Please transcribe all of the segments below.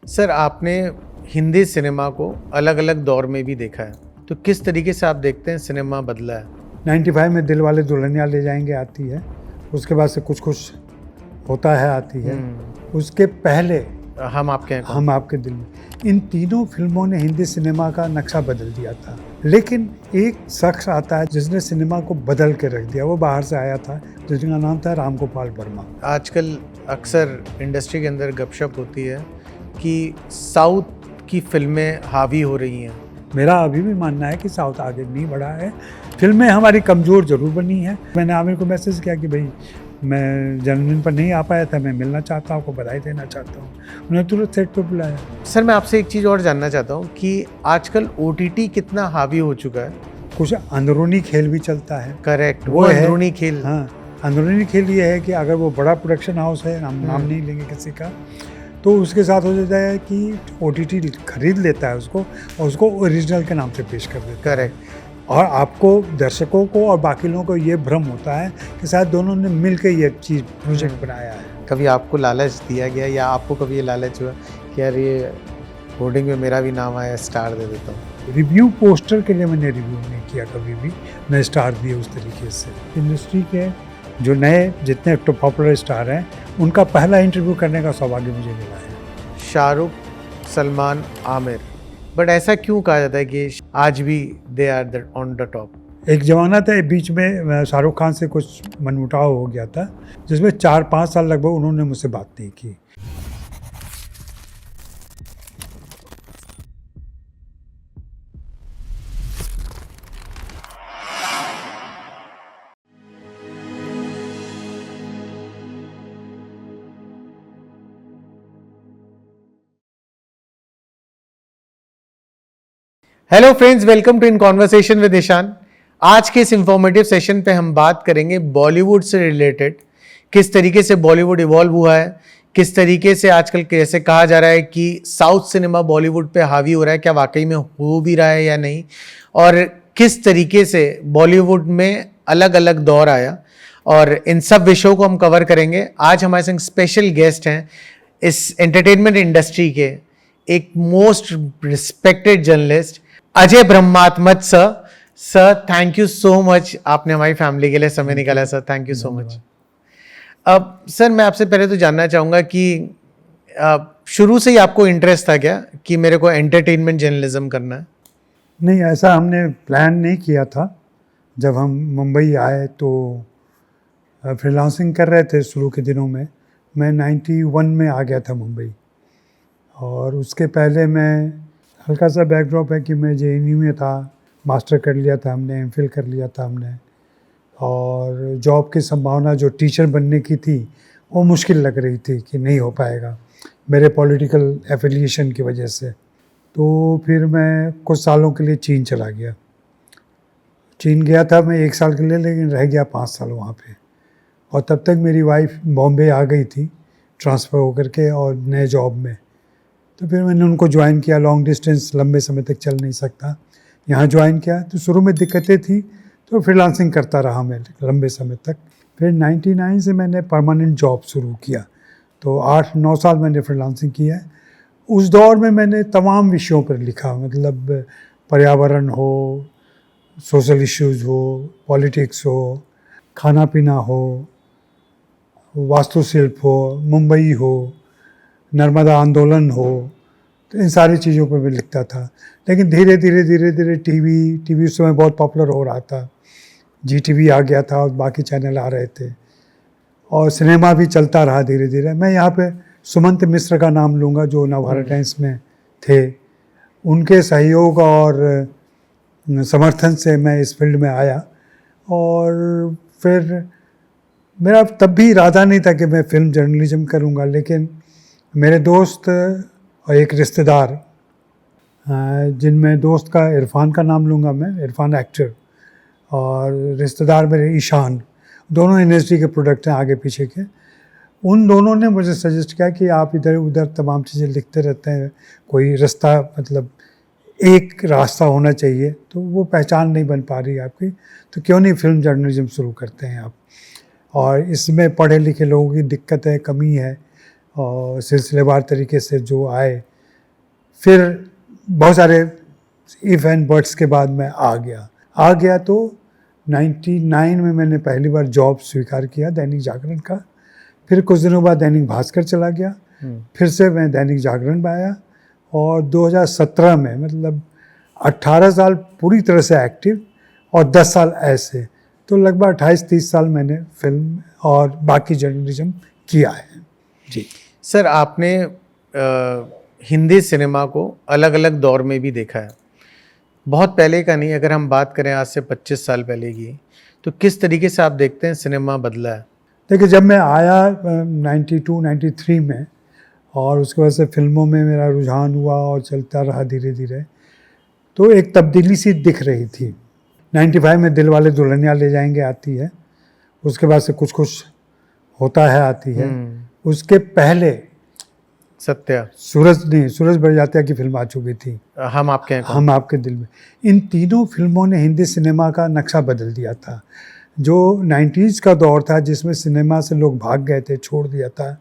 Sir आपने Hindi cinema को अलग अलग दौर में भी देखा है, तो किस तरीके से आप देखते हैं सिनेमा बदला है? 95 में दिल वाले दुल्हनिया ले जाएंगे आती है, उसके बाद से कुछ कुछ होता है आती है, उसके पहले हम आपके हैं कौन? हम आपके दिल में। इन तीनों फिल्मों ने हिंदी सिनेमा का नक्शा बदल दिया था। लेकिन एक शख्स आता है जिसने सिनेमा को बदल के रख दिया। वो बाहर से आया था जिसका नाम था राम गोपाल वर्मा। आजकल अक्सर इंडस्ट्री के अंदर गपशप होती है कि साउथ की फिल्में हावी हो रही हैं। मेरा अभी भी मानना है कि साउथ आगे नहीं बढ़ा है। फिल्में हमारी कमज़ोर ज़रूर बनी हैं। मैंने आमिर को मैसेज किया कि भाई मैं जन्मदिन पर नहीं आ पाया था, मैं मिलना चाहता हूँ, आपको बधाई देना चाहता हूँ। उन्होंने तुरंत सेट पे बुलाया। सर मैं आपसे एक चीज़ और जानना चाहता हूँ कि आजकल OTT कितना हावी हो चुका है? कुछ अंदरूनी खेल भी चलता है। करेक्ट, वो अंदरूनी खेल। हाँ, अंदरूनी खेल ये है कि अगर वो बड़ा प्रोडक्शन हाउस है, हम नाम नहीं लेंगे किसी का, तो उसके साथ हो जाता है कि OTT खरीद लेता है उसको और उसको ओरिजिनल के नाम से पेश कर देता है। करेक्ट। और आपको, दर्शकों को और बाकी लोगों को ये भ्रम होता है कि शायद दोनों ने मिलकर ये चीज़ प्रोजेक्ट बनाया है। कभी आपको लालच दिया गया या आपको कभी ये लालच हुआ कि यार ये होर्डिंग में मेरा भी नाम आया, स्टार दे देता हूँ? रिव्यू पोस्टर के लिए मैंने रिव्यू नहीं किया कभी भी, मैं स्टार दिए उस तरीके से। इंडस्ट्री के जो नए जितने पॉपुलर स्टार हैं उनका पहला इंटरव्यू करने का सौभाग्य मुझे मिला है। शाहरुख, सलमान, आमिर, बट ऐसा क्यों कहा जाता है कि आज भी they are on the top? एक ज़माना था बीच में शाहरुख खान से कुछ मनमुटाव हो गया था, जिसमें 4-5 साल लगभग उन्होंने मुझसे बात नहीं की। Hello friends, welcome to in conversation with Ishaan. आज के इस इंफॉर्मेटिव सेशन पे हम बात करेंगे बॉलीवुड से रिलेटेड, किस तरीके से बॉलीवुड इवॉल्व हुआ है, किस तरीके से आजकल कैसे कहा जा रहा है कि साउथ सिनेमा बॉलीवुड पे हावी हो रहा है, क्या वाकई में हो भी रहा है या नहीं, और किस तरीके से बॉलीवुड में अलग अलग दौर आया, और इन सब विषयों को हम कवर करेंगे। आज हमारे संग स्पेशल गेस्ट हैं इस एंटरटेनमेंट इंडस्ट्री के एक most respected journalist Ajay Brahmatmaj sir, thank you so much, आपने हमारी फैमिली के लिए समय निकाला sir, thank you so much. अब सर मैं आपसे पहले तो जानना चाहूँगा कि शुरू से ही आपको इंटरेस्ट था क्या कि मेरे को एंटरटेनमेंट जर्नलिज्म करना है? नहीं, ऐसा हमने प्लान नहीं किया था। जब हम मुंबई आए तो फ्रीलांसिंग कर रहे थे शुरू के दिनों में। मैं 91 में आ गया था मुंबई, और उसके पहले मैं, हल्का सा बैकड्रॉप है कि मैं JNU में था, मास्टर कर लिया था हमने, MPhil कर लिया था हमने, और जॉब की संभावना जो टीचर बनने की थी वो मुश्किल लग रही थी कि नहीं हो पाएगा मेरे पॉलिटिकल एफिलिएशन की वजह से। तो फिर मैं कुछ सालों के लिए चीन चला गया। चीन गया था मैं 1 साल के लिए, लेकिन रह गया 5 साल वहाँ पे। और तब तक मेरी वाइफ बॉम्बे आ गई थी ट्रांसफ़र होकर के और नए जॉब में। तो फिर मैंने उनको ज्वाइन किया। लॉन्ग डिस्टेंस लंबे समय तक चल नहीं सकता, यहाँ ज्वाइन किया। तो शुरू में दिक्कतें थी, तो फ्रीलांसिंग करता रहा मैं लंबे समय तक। फिर 99 से मैंने परमानेंट जॉब शुरू किया, तो 8-9 साल मैंने फ्रीलांसिंग किया है। उस दौर में मैंने तमाम विषयों पर लिखा, मतलब पर्यावरण हो, सोशल इश्यूज़ हो, पॉलिटिक्स हो, खाना पीना हो, वास्तुशिल्प हो, मुंबई हो, नर्मदा आंदोलन हो, तो इन सारी चीज़ों पर मैं लिखता था। लेकिन धीरे धीरे टीवी उस समय बहुत पॉपुलर हो रहा था। GTV आ गया था और बाकी चैनल आ रहे थे, और सिनेमा भी चलता रहा धीरे धीरे। मैं यहाँ पे सुमंत मिश्र का नाम लूँगा, जो नवभारत टाइम्स में थे। उनके सहयोग और समर्थन से मैं इस फील्ड में आया। और फिर मेरा तब भी इरादा नहीं था कि मैं फिल्म जर्नलिज्म करूँगा, लेकिन मेरे दोस्त और एक रिश्तेदार, जिनमें दोस्त का इरफान का नाम लूँगा मैं, इरफान एक्टर, और रिश्तेदार मेरे ईशान, दोनों इंडस्ट्री के प्रोडक्ट हैं आगे पीछे के। उन दोनों ने मुझे सजेस्ट किया कि आप इधर उधर तमाम चीज़ें लिखते रहते हैं, कोई रास्ता, मतलब एक रास्ता होना चाहिए, तो वो पहचान नहीं बन पा रही आपकी, तो क्यों नहीं फिल्म जर्नलिज्म शुरू करते हैं आप। और इसमें पढ़े लिखे लोगों की दिक्कत है, कमी है, और सिलसिलेवार तरीके से जो आए फिर बहुत सारे इफ एंड बट्स के बाद मैं आ गया तो 99 में मैंने पहली बार जॉब स्वीकार किया दैनिक जागरण का। फिर कुछ दिनों बाद दैनिक भास्कर चला गया, फिर से मैं दैनिक जागरण में आया और 2017 में मतलब 18 साल पूरी तरह से एक्टिव और 10 साल ऐसे, तो लगभग 28-30 साल मैंने फिल्म और बाकी जर्नलिज्म किया है। जी सर, आपने हिंदी सिनेमा को अलग अलग दौर में भी देखा है, बहुत पहले का नहीं, अगर हम बात करें आज से 25 साल पहले की, तो किस तरीके से आप देखते हैं सिनेमा बदला है? देखिए, जब मैं आया 92-93 में और उसके बाद से फिल्मों में मेरा रुझान हुआ और चलता रहा धीरे धीरे, तो एक तब्दीली सी दिख रही थी। 95 में दिल वाले दुल्हनिया ले जाएंगे आती है, उसके बाद से कुछ कुछ होता है आती है, उसके पहले सत्या, सूरज बड़जात्या की फिल्म आ चुकी थी, हम आपके हैं कौन? हम आपके दिल में। इन तीनों फिल्मों ने हिंदी सिनेमा का नक्शा बदल दिया था। जो 90s का दौर था जिसमें सिनेमा से लोग भाग गए थे, छोड़ दिया था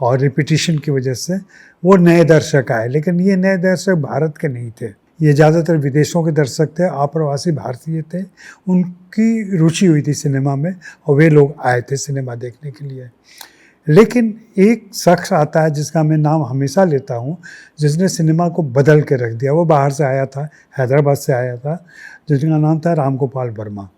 और रिपीटिशन की वजह से वो नए दर्शक आए, लेकिन ये नए दर्शक भारत के नहीं थे, ये ज़्यादातर विदेशों के दर्शक थे, अप्रवासी भारतीय थे, उनकी रुचि हुई थी सिनेमा में और वे लोग आए थे सिनेमा देखने के लिए। लेकिन एक शख्स आता है जिसका मैं नाम हमेशा लेता हूँ, जिसने सिनेमा को बदल के रख दिया। वो बाहर से आया था, हैदराबाद से आया था, जिसका नाम था राम गोपाल वर्मा।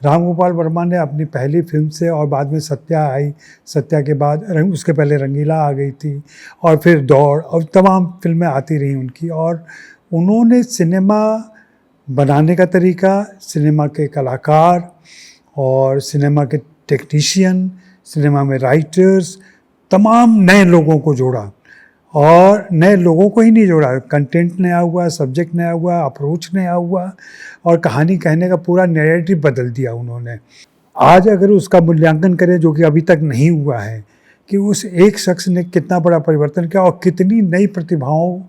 राम गोपाल वर्मा ने अपनी पहली फिल्म से और बाद में सत्या आई, सत्या के बाद उसके पहले रंगीला आ गई थी और फिर दौड़ और तमाम फिल्में आती रही उनकी, और उन्होंने सिनेमा बनाने का तरीका, सिनेमा के कलाकार और सिनेमा के टेक्नीशियन, सिनेमा में राइटर्स, तमाम नए लोगों को जोड़ा। और नए लोगों को ही नहीं जोड़ा, कंटेंट नया हुआ, सब्जेक्ट नया हुआ, अप्रोच नया हुआ और कहानी कहने का पूरा नैरेटिव बदल दिया उन्होंने। आज अगर उसका मूल्यांकन करें, जो कि अभी तक नहीं हुआ है, कि उस एक शख्स ने कितना बड़ा परिवर्तन किया और कितनी नई प्रतिभाओं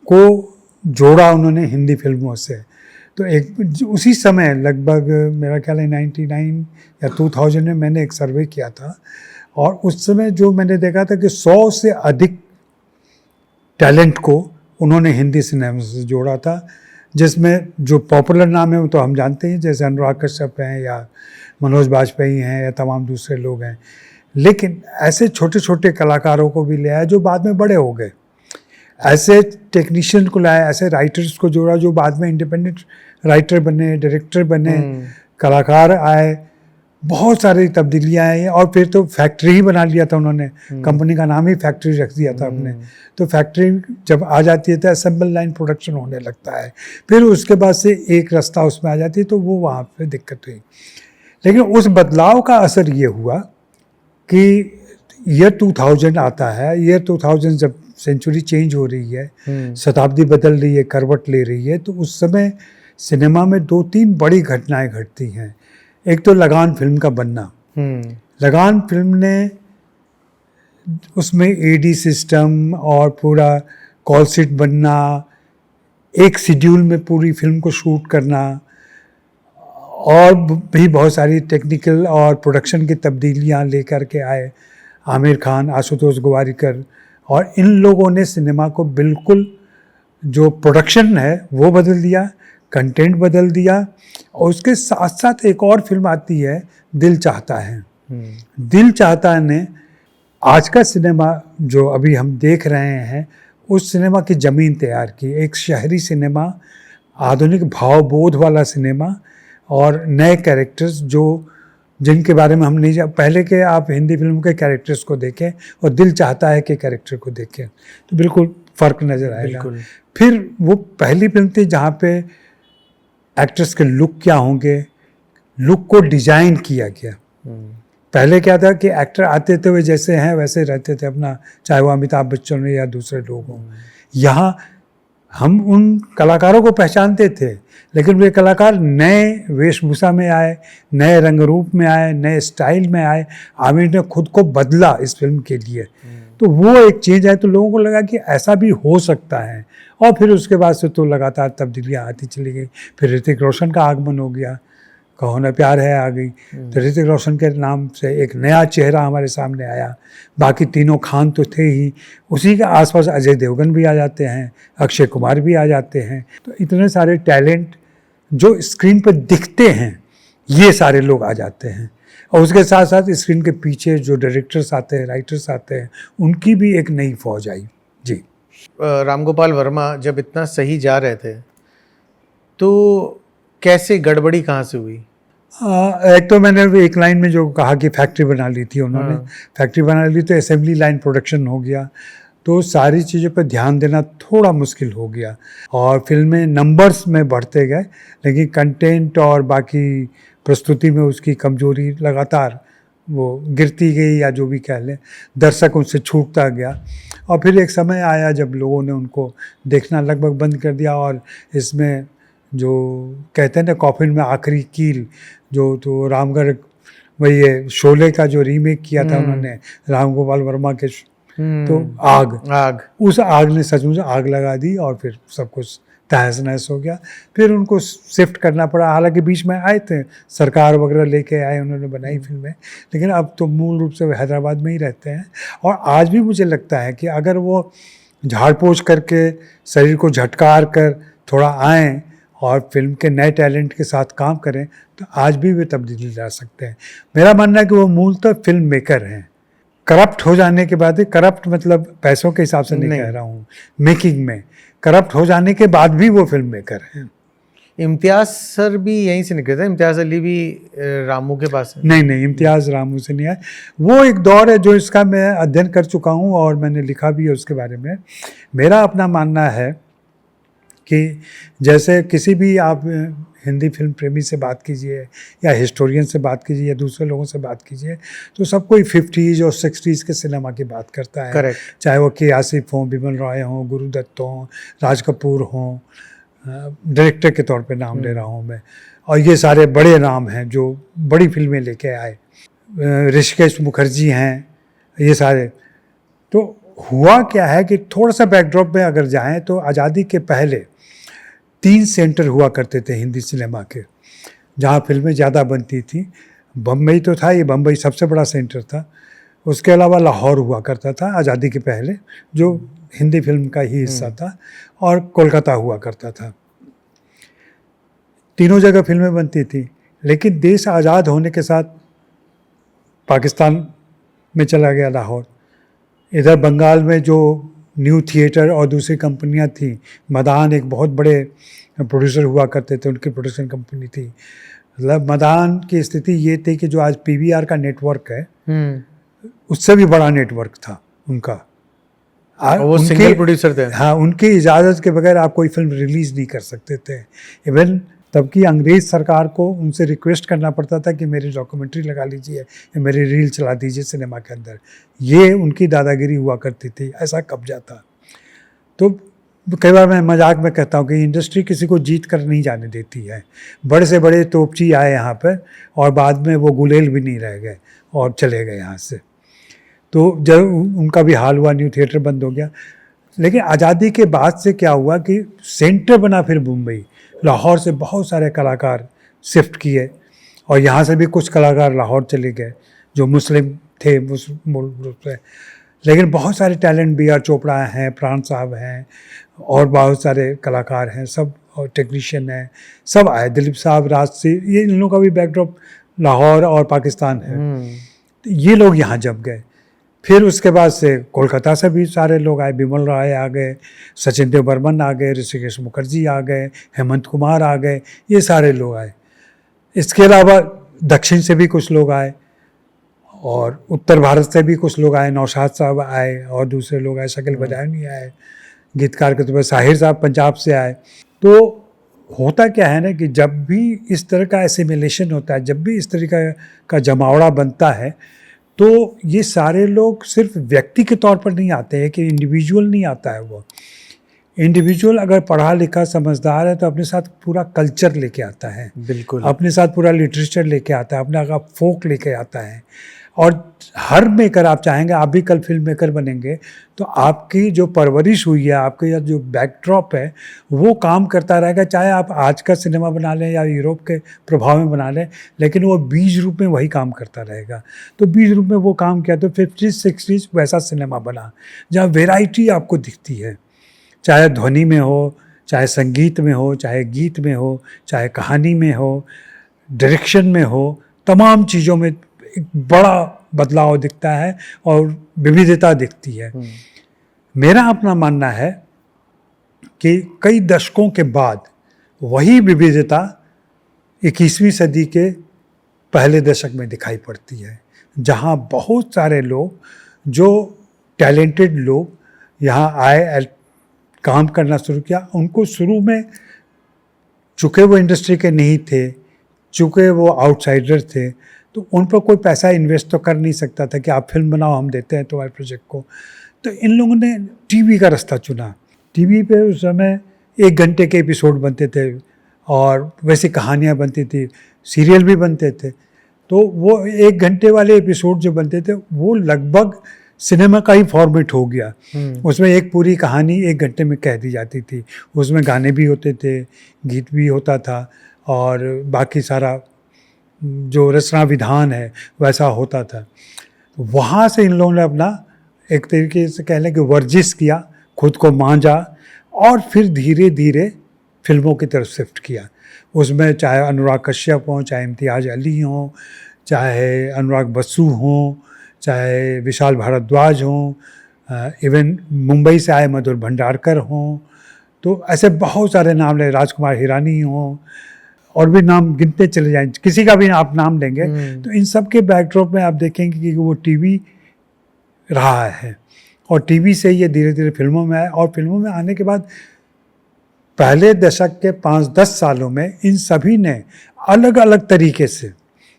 को जोड़ा उन्होंने हिंदी फिल्मों से। तो एक उसी समय लगभग मेरा ख्याल है 99 या 2000 में मैंने एक सर्वे किया था और उस समय जो मैंने देखा था कि 100 से अधिक टैलेंट को उन्होंने हिंदी सिनेमा से जोड़ा था, जिसमें जो पॉपुलर नाम है वो तो हम जानते हैं, जैसे अनुराग कश्यप हैं या मनोज बाजपेयी हैं या तमाम दूसरे लोग हैं, लेकिन ऐसे छोटे छोटे कलाकारों को भी ले आया जो बाद में बड़े हो गए, ऐसे टेक्नीशियन को लाया, ऐसे राइटर्स को जोड़ा जो बाद में इंडिपेंडेंट राइटर बने, डायरेक्टर बने, कलाकार आए, बहुत सारी तब्दीलियाँ आई। और फिर तो फैक्ट्री ही बना लिया था उन्होंने, कंपनी का नाम ही फैक्ट्री रख दिया था अपने। तो फैक्ट्री जब आ जाती है तो असेंबल लाइन प्रोडक्शन होने लगता है, फिर उसके बाद से एक रास्ता उसमें आ जाती है, तो वो वहाँ पे दिक्कत हुई। लेकिन उस बदलाव का असर ये हुआ कि ईयर 2000 आता है, ईयर 2000 जब सेंचुरी चेंज हो रही है, शताब्दी बदल रही है, करवट ले रही है, तो उस समय सिनेमा में 2-3 बड़ी घटनाएं घटती हैं। एक तो लगान फिल्म का बनना, लगान फिल्म ने उसमें एडी सिस्टम और पूरा कॉल शीट बनना, एक शेड्यूल में पूरी फिल्म को शूट करना, और भी बहुत सारी टेक्निकल और प्रोडक्शन की तब्दीलियां लेकर के आए आमिर खान, आशुतोष गोवारिकर, और इन लोगों ने सिनेमा को बिल्कुल, जो प्रोडक्शन है वो बदल दिया, कंटेंट बदल दिया। और उसके साथ साथ एक और फिल्म आती है, दिल चाहता है। दिल चाहता है ने आज का सिनेमा जो अभी हम देख रहे हैं, उस सिनेमा की ज़मीन तैयार की। एक शहरी सिनेमा, आधुनिक भावबोध वाला सिनेमा और नए कैरेक्टर्स जो जिनके बारे में हम नहीं जान, पहले के आप हिंदी फिल्म के कैरेक्टर्स को देखें और दिल चाहता है के कैरेक्टर को देखें तो बिल्कुल फ़र्क नज़र आएगा। फिर वो पहली फिल्म थी जहाँ पे एक्टर्स के लुक क्या होंगे, लुक को डिज़ाइन किया गया। पहले क्या था कि एक्टर आते थे वे जैसे हैं वैसे रहते थे अपना, चाहे वो अमिताभ बच्चन हो या दूसरे लोग हों। यहाँ हम उन कलाकारों को पहचानते थे, लेकिन वे कलाकार नए वेशभूषा में आए, नए रंग रूप में आए, नए स्टाइल में आए। आमिर ने खुद को बदला इस फिल्म के लिए, तो वो एक चेंज है। तो लोगों को लगा कि ऐसा भी हो सकता है, और फिर उसके बाद से तो लगातार तब्दीलियाँ आती चली गई। फिर ऋतिक रोशन का आगमन हो गया, कहो ना प्यार है आ गई। तो ऋतिक रोशन के नाम से एक नया चेहरा हमारे सामने आया। बाकी तीनों खान तो थे ही, उसी के आसपास अजय देवगन भी आ जाते हैं, अक्षय कुमार भी आ जाते हैं। तो इतने सारे टैलेंट जो स्क्रीन पर दिखते हैं, ये सारे लोग आ जाते हैं। और उसके साथ साथ स्क्रीन के पीछे जो डायरेक्टर्स आते हैं, राइटर्स आते हैं, उनकी भी एक नई फौज आई। जी। रामगोपाल वर्मा जब इतना सही जा रहे थे तो कैसे गड़बड़ी कहाँ से हुई? एक तो मैंने एक लाइन में जो कहा कि फैक्ट्री बना ली थी उन्होंने, फैक्ट्री बना ली तो असेंबली लाइन प्रोडक्शन हो गया, तो सारी चीज़ों पर ध्यान देना थोड़ा मुश्किल हो गया। और फिल्में नंबर्स में बढ़ते गए, लेकिन कंटेंट और बाकी प्रस्तुति में उसकी कमजोरी लगातार वो गिरती गई, या जो भी कह लें, दर्शक उनसे छूटता गया। और फिर एक समय आया जब लोगों ने उनको देखना लगभग बंद कर दिया। और इसमें जो कहते हैं ना कॉफिन में आखिरी कील, जो तो रामगढ़, वही ये शोले का जो रीमेक किया था उन्होंने राम गोपाल वर्मा के, तो आग उस आग ने सचमुच आग लगा दी और फिर सब कुछ तहस नहस हो गया। फिर उनको शिफ्ट करना पड़ा। हालांकि बीच में आए थे, सरकार वगैरह लेके आए, उन्होंने बनाई फिल्में, लेकिन अब तो मूल रूप से वो हैदराबाद में ही रहते हैं। और आज भी मुझे लगता है कि अगर वो झाड़ पोछ करके, शरीर को झटकार कर थोड़ा आएँ और फिल्म के नए टैलेंट के साथ काम करें, तो आज भी वे तब्दीली ला सकते हैं। मेरा मानना है कि वो मूलतः फिल्म मेकर हैं। करप्ट हो जाने के बाद, करप्ट मतलब पैसों के हिसाब से नहीं कह रहा हूँ, मेकिंग में करप्ट हो जाने के बाद भी वो फिल्म मेकर हैं। इम्तियाज सर भी यहीं से निकले थे? इम्तियाज अली भी रामू के पास है? नहीं, इम्तियाज रामू से नहीं आए। वो एक दौर है जो इसका मैं अध्ययन कर चुका हूँ और मैंने लिखा भी है उसके बारे में। मेरा अपना मानना है कि जैसे किसी भी आप हिंदी फिल्म प्रेमी से बात कीजिए, या हिस्टोरियन से बात कीजिए, या दूसरे लोगों से बात कीजिए, तो सब कोई 50s और 60s के सिनेमा की बात करता है। Correct. चाहे वो के आसिफ हों, बिमल रॉय हों, गुरुदत्त हों, राज कपूर हों, डायरेक्टर के तौर पे नाम ले रहा हूँ मैं, और ये सारे बड़े नाम हैं जो बड़ी फिल्में लेके आए, ऋषिकेश मुखर्जी हैं, ये सारे। तो हुआ क्या है कि थोड़ा सा बैकड्रॉप में अगर जाएं तो आज़ादी के पहले 3 सेंटर हुआ करते थे हिंदी सिनेमा के, जहाँ फिल्में ज़्यादा बनती थी। बम्बई तो था, ये बम्बई सबसे बड़ा सेंटर था। उसके अलावा लाहौर हुआ करता था आज़ादी के पहले, जो हिंदी फिल्म का ही हिस्सा था, और कोलकाता हुआ करता था। तीनों जगह फिल्में बनती थी। लेकिन देश आज़ाद होने के साथ पाकिस्तान में चला गया लाहौर। इधर बंगाल में जो न्यू थिएटर और दूसरी कंपनियां थी, मदान एक बहुत बड़े प्रोड्यूसर हुआ करते थे, उनकी प्रोडक्शन कंपनी थी। मतलब मदान की स्थिति ये थी कि जो आज पीवीआर का नेटवर्क है, उससे भी बड़ा नेटवर्क था उनका। वो सिंगल प्रोड्यूसर थे। हाँ, उनकी इजाज़त के बगैर आप कोई फिल्म रिलीज़ नहीं कर सकते थे। इवन तब की अंग्रेज़ सरकार को उनसे रिक्वेस्ट करना पड़ता था कि मेरी डॉक्यूमेंट्री लगा लीजिए या मेरी रील चला दीजिए सिनेमा के अंदर। ये उनकी दादागिरी हुआ करती थी, ऐसा कब्जा था। तो कई बार मैं मजाक में कहता हूँ कि इंडस्ट्री किसी को जीत कर नहीं जाने देती है। बड़े से बड़े तोपची आए यहाँ पर और बाद में वो गुलेल भी नहीं रह गए और चले गए यहाँ से। तो जब उनका भी हाल हुआ, न्यू थिएटर बंद हो गया। लेकिन आज़ादी के बाद से क्या हुआ कि सेंटर बना फिर मुंबई। लाहौर से बहुत सारे कलाकार शिफ्ट किए और यहाँ से भी कुछ कलाकार लाहौर चले गए जो मुस्लिम थे मूल रूप से। लेकिन बहुत सारे टैलेंट, बी आर चोपड़ा हैं, प्राण साहब हैं, और बहुत सारे कलाकार हैं, सब, और टेक्नीशियन हैं, सब आए। दिलीप साहब, राज सिंह, ये इन लोगों का भी बैकड्रॉप लाहौर और पाकिस्तान है। तो ये लोग यहाँ जम गए। फिर उसके बाद से कोलकाता से भी सारे लोग आए। बिमल रॉय आ गए, सचिन देव बर्मन आ गए, ऋषिकेश मुखर्जी आ गए, हेमंत कुमार आ गए, ये सारे लोग आए। इसके अलावा दक्षिण से भी कुछ लोग आए और उत्तर भारत से भी कुछ लोग आए। नौशाद साहब आए और दूसरे लोग आए, शकील बदायूनी आए, गीतकार के तौर पर साहिर साहब पंजाब से आए। तो होता क्या है ना कि जब भी इस तरह का एसिमिलेशन होता है, जब भी इस तरह का जमावड़ा बनता है, तो ये सारे लोग सिर्फ व्यक्ति के तौर पर नहीं आते हैं, कि इंडिविजुअल नहीं आता है। वो इंडिविजुअल अगर पढ़ा लिखा समझदार है तो अपने साथ पूरा कल्चर लेके आता है, बिल्कुल, अपने साथ पूरा लिटरेचर लेके आता है, अपना फोक लेके आता है। और हर मेकर आप चाहेंगे, आप भी कल फिल्म मेकर बनेंगे तो आपकी जो परवरिश हुई है, आपके जो बैकड्रॉप है वो काम करता रहेगा, चाहे आप आज का सिनेमा बना लें या यूरोप के प्रभाव में बना लें, लेकिन वो बीज रूप में वही काम करता रहेगा। तो बीज रूप में वो काम किया तो 50s 60s वैसा सिनेमा बना जहाँ वेराइटी आपको दिखती है, चाहे ध्वनि में हो, चाहे संगीत में हो, चाहे गीत में हो, चाहे कहानी में हो, डायरेक्शन में हो, तमाम चीज़ों में एक बड़ा बदलाव दिखता है और विविधता दिखती है। मेरा अपना मानना है कि कई दशकों के बाद वही विविधता 21वीं सदी के पहले दशक में दिखाई पड़ती है, जहाँ बहुत सारे लोग, जो टैलेंटेड लोग यहाँ आए, काम करना शुरू किया। उनको शुरू में, चूँकि वो इंडस्ट्री के नहीं थे, चूँकि वो आउटसाइडर थे, तो उन पर कोई पैसा इन्वेस्ट तो कर नहीं सकता था कि आप फिल्म बनाओ, हम देते हैं तुम्हारे प्रोजेक्ट को। तो इन लोगों ने टीवी का रास्ता चुना। टीवी पे उस समय 1 घंटे के एपिसोड बनते थे और वैसी कहानियाँ बनती थी, सीरियल भी बनते थे। तो वो 1 घंटे वाले एपिसोड जो बनते थे वो लगभग सिनेमा का ही फॉर्मेट हो गया। उसमें एक पूरी कहानी 1 घंटे में कह दी जाती थी। उसमें गाने भी होते थे, गीत भी होता था और बाकी सारा जो रचना विधान है वैसा होता था। वहाँ से इन लोगों ने अपना एक तरीके से कह लें कि वर्जिश किया, खुद को मांझा और फिर धीरे धीरे फिल्मों की तरफ शिफ्ट किया। उसमें चाहे अनुराग कश्यप हों, चाहे इम्तियाज़ अली हों, चाहे अनुराग बसु हों, चाहे विशाल भारद्वाज हों, इवन मुंबई से आए मधुर भंडारकर हों, तो ऐसे बहुत सारे नाम ले, राजकुमार हिरानी हों, और भी नाम गिनते चले जाएं, किसी का भी आप नाम लेंगे तो इन सब के बैकड्रॉप में आप देखेंगे कि वो टीवी रहा है और टीवी से ये धीरे धीरे फिल्मों में आया। और फिल्मों में आने के बाद पहले दशक के 5-10 सालों में इन सभी ने अलग अलग तरीके से,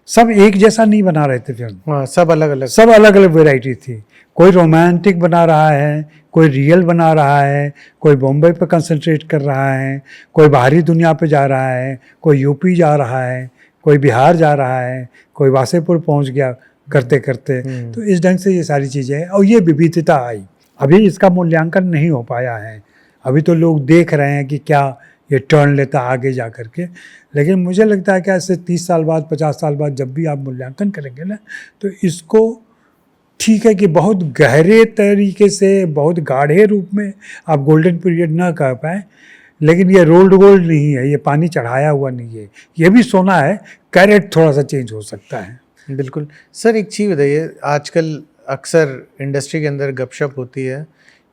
सब एक जैसा नहीं बना रहे थे फिल्म। हाँ, सब अलग अलग वैरायटी थी। कोई रोमांटिक बना रहा है, कोई रियल बना रहा है, कोई बॉम्बे पे कंसंट्रेट कर रहा है, कोई बाहरी दुनिया पे जा रहा है, कोई यूपी जा रहा है, कोई बिहार जा रहा है, कोई वासेपुर पहुंच गया करते करते। तो इस ढंग से ये सारी चीज़ें हैं और ये विविधता आई। अभी इसका मूल्यांकन नहीं हो पाया है, अभी तो लोग देख रहे हैं कि क्या ये टर्न लेता आगे जा कर के। लेकिन मुझे लगता है कि ऐसे 30 साल बाद, 50 साल बाद जब भी आप मूल्यांकन करेंगे ना, तो इसको ठीक है कि बहुत गहरे तरीके से, बहुत गाढ़े रूप में आप गोल्डन पीरियड ना कह पाएँ, लेकिन ये रोल्ड गोल्ड नहीं है, ये पानी चढ़ाया हुआ नहीं है, ये भी सोना है, कैरेट थोड़ा सा चेंज हो सकता है। बिल्कुल। सर एक चीज़ बताइए, आजकल अक्सर इंडस्ट्री के अंदर गपशप होती है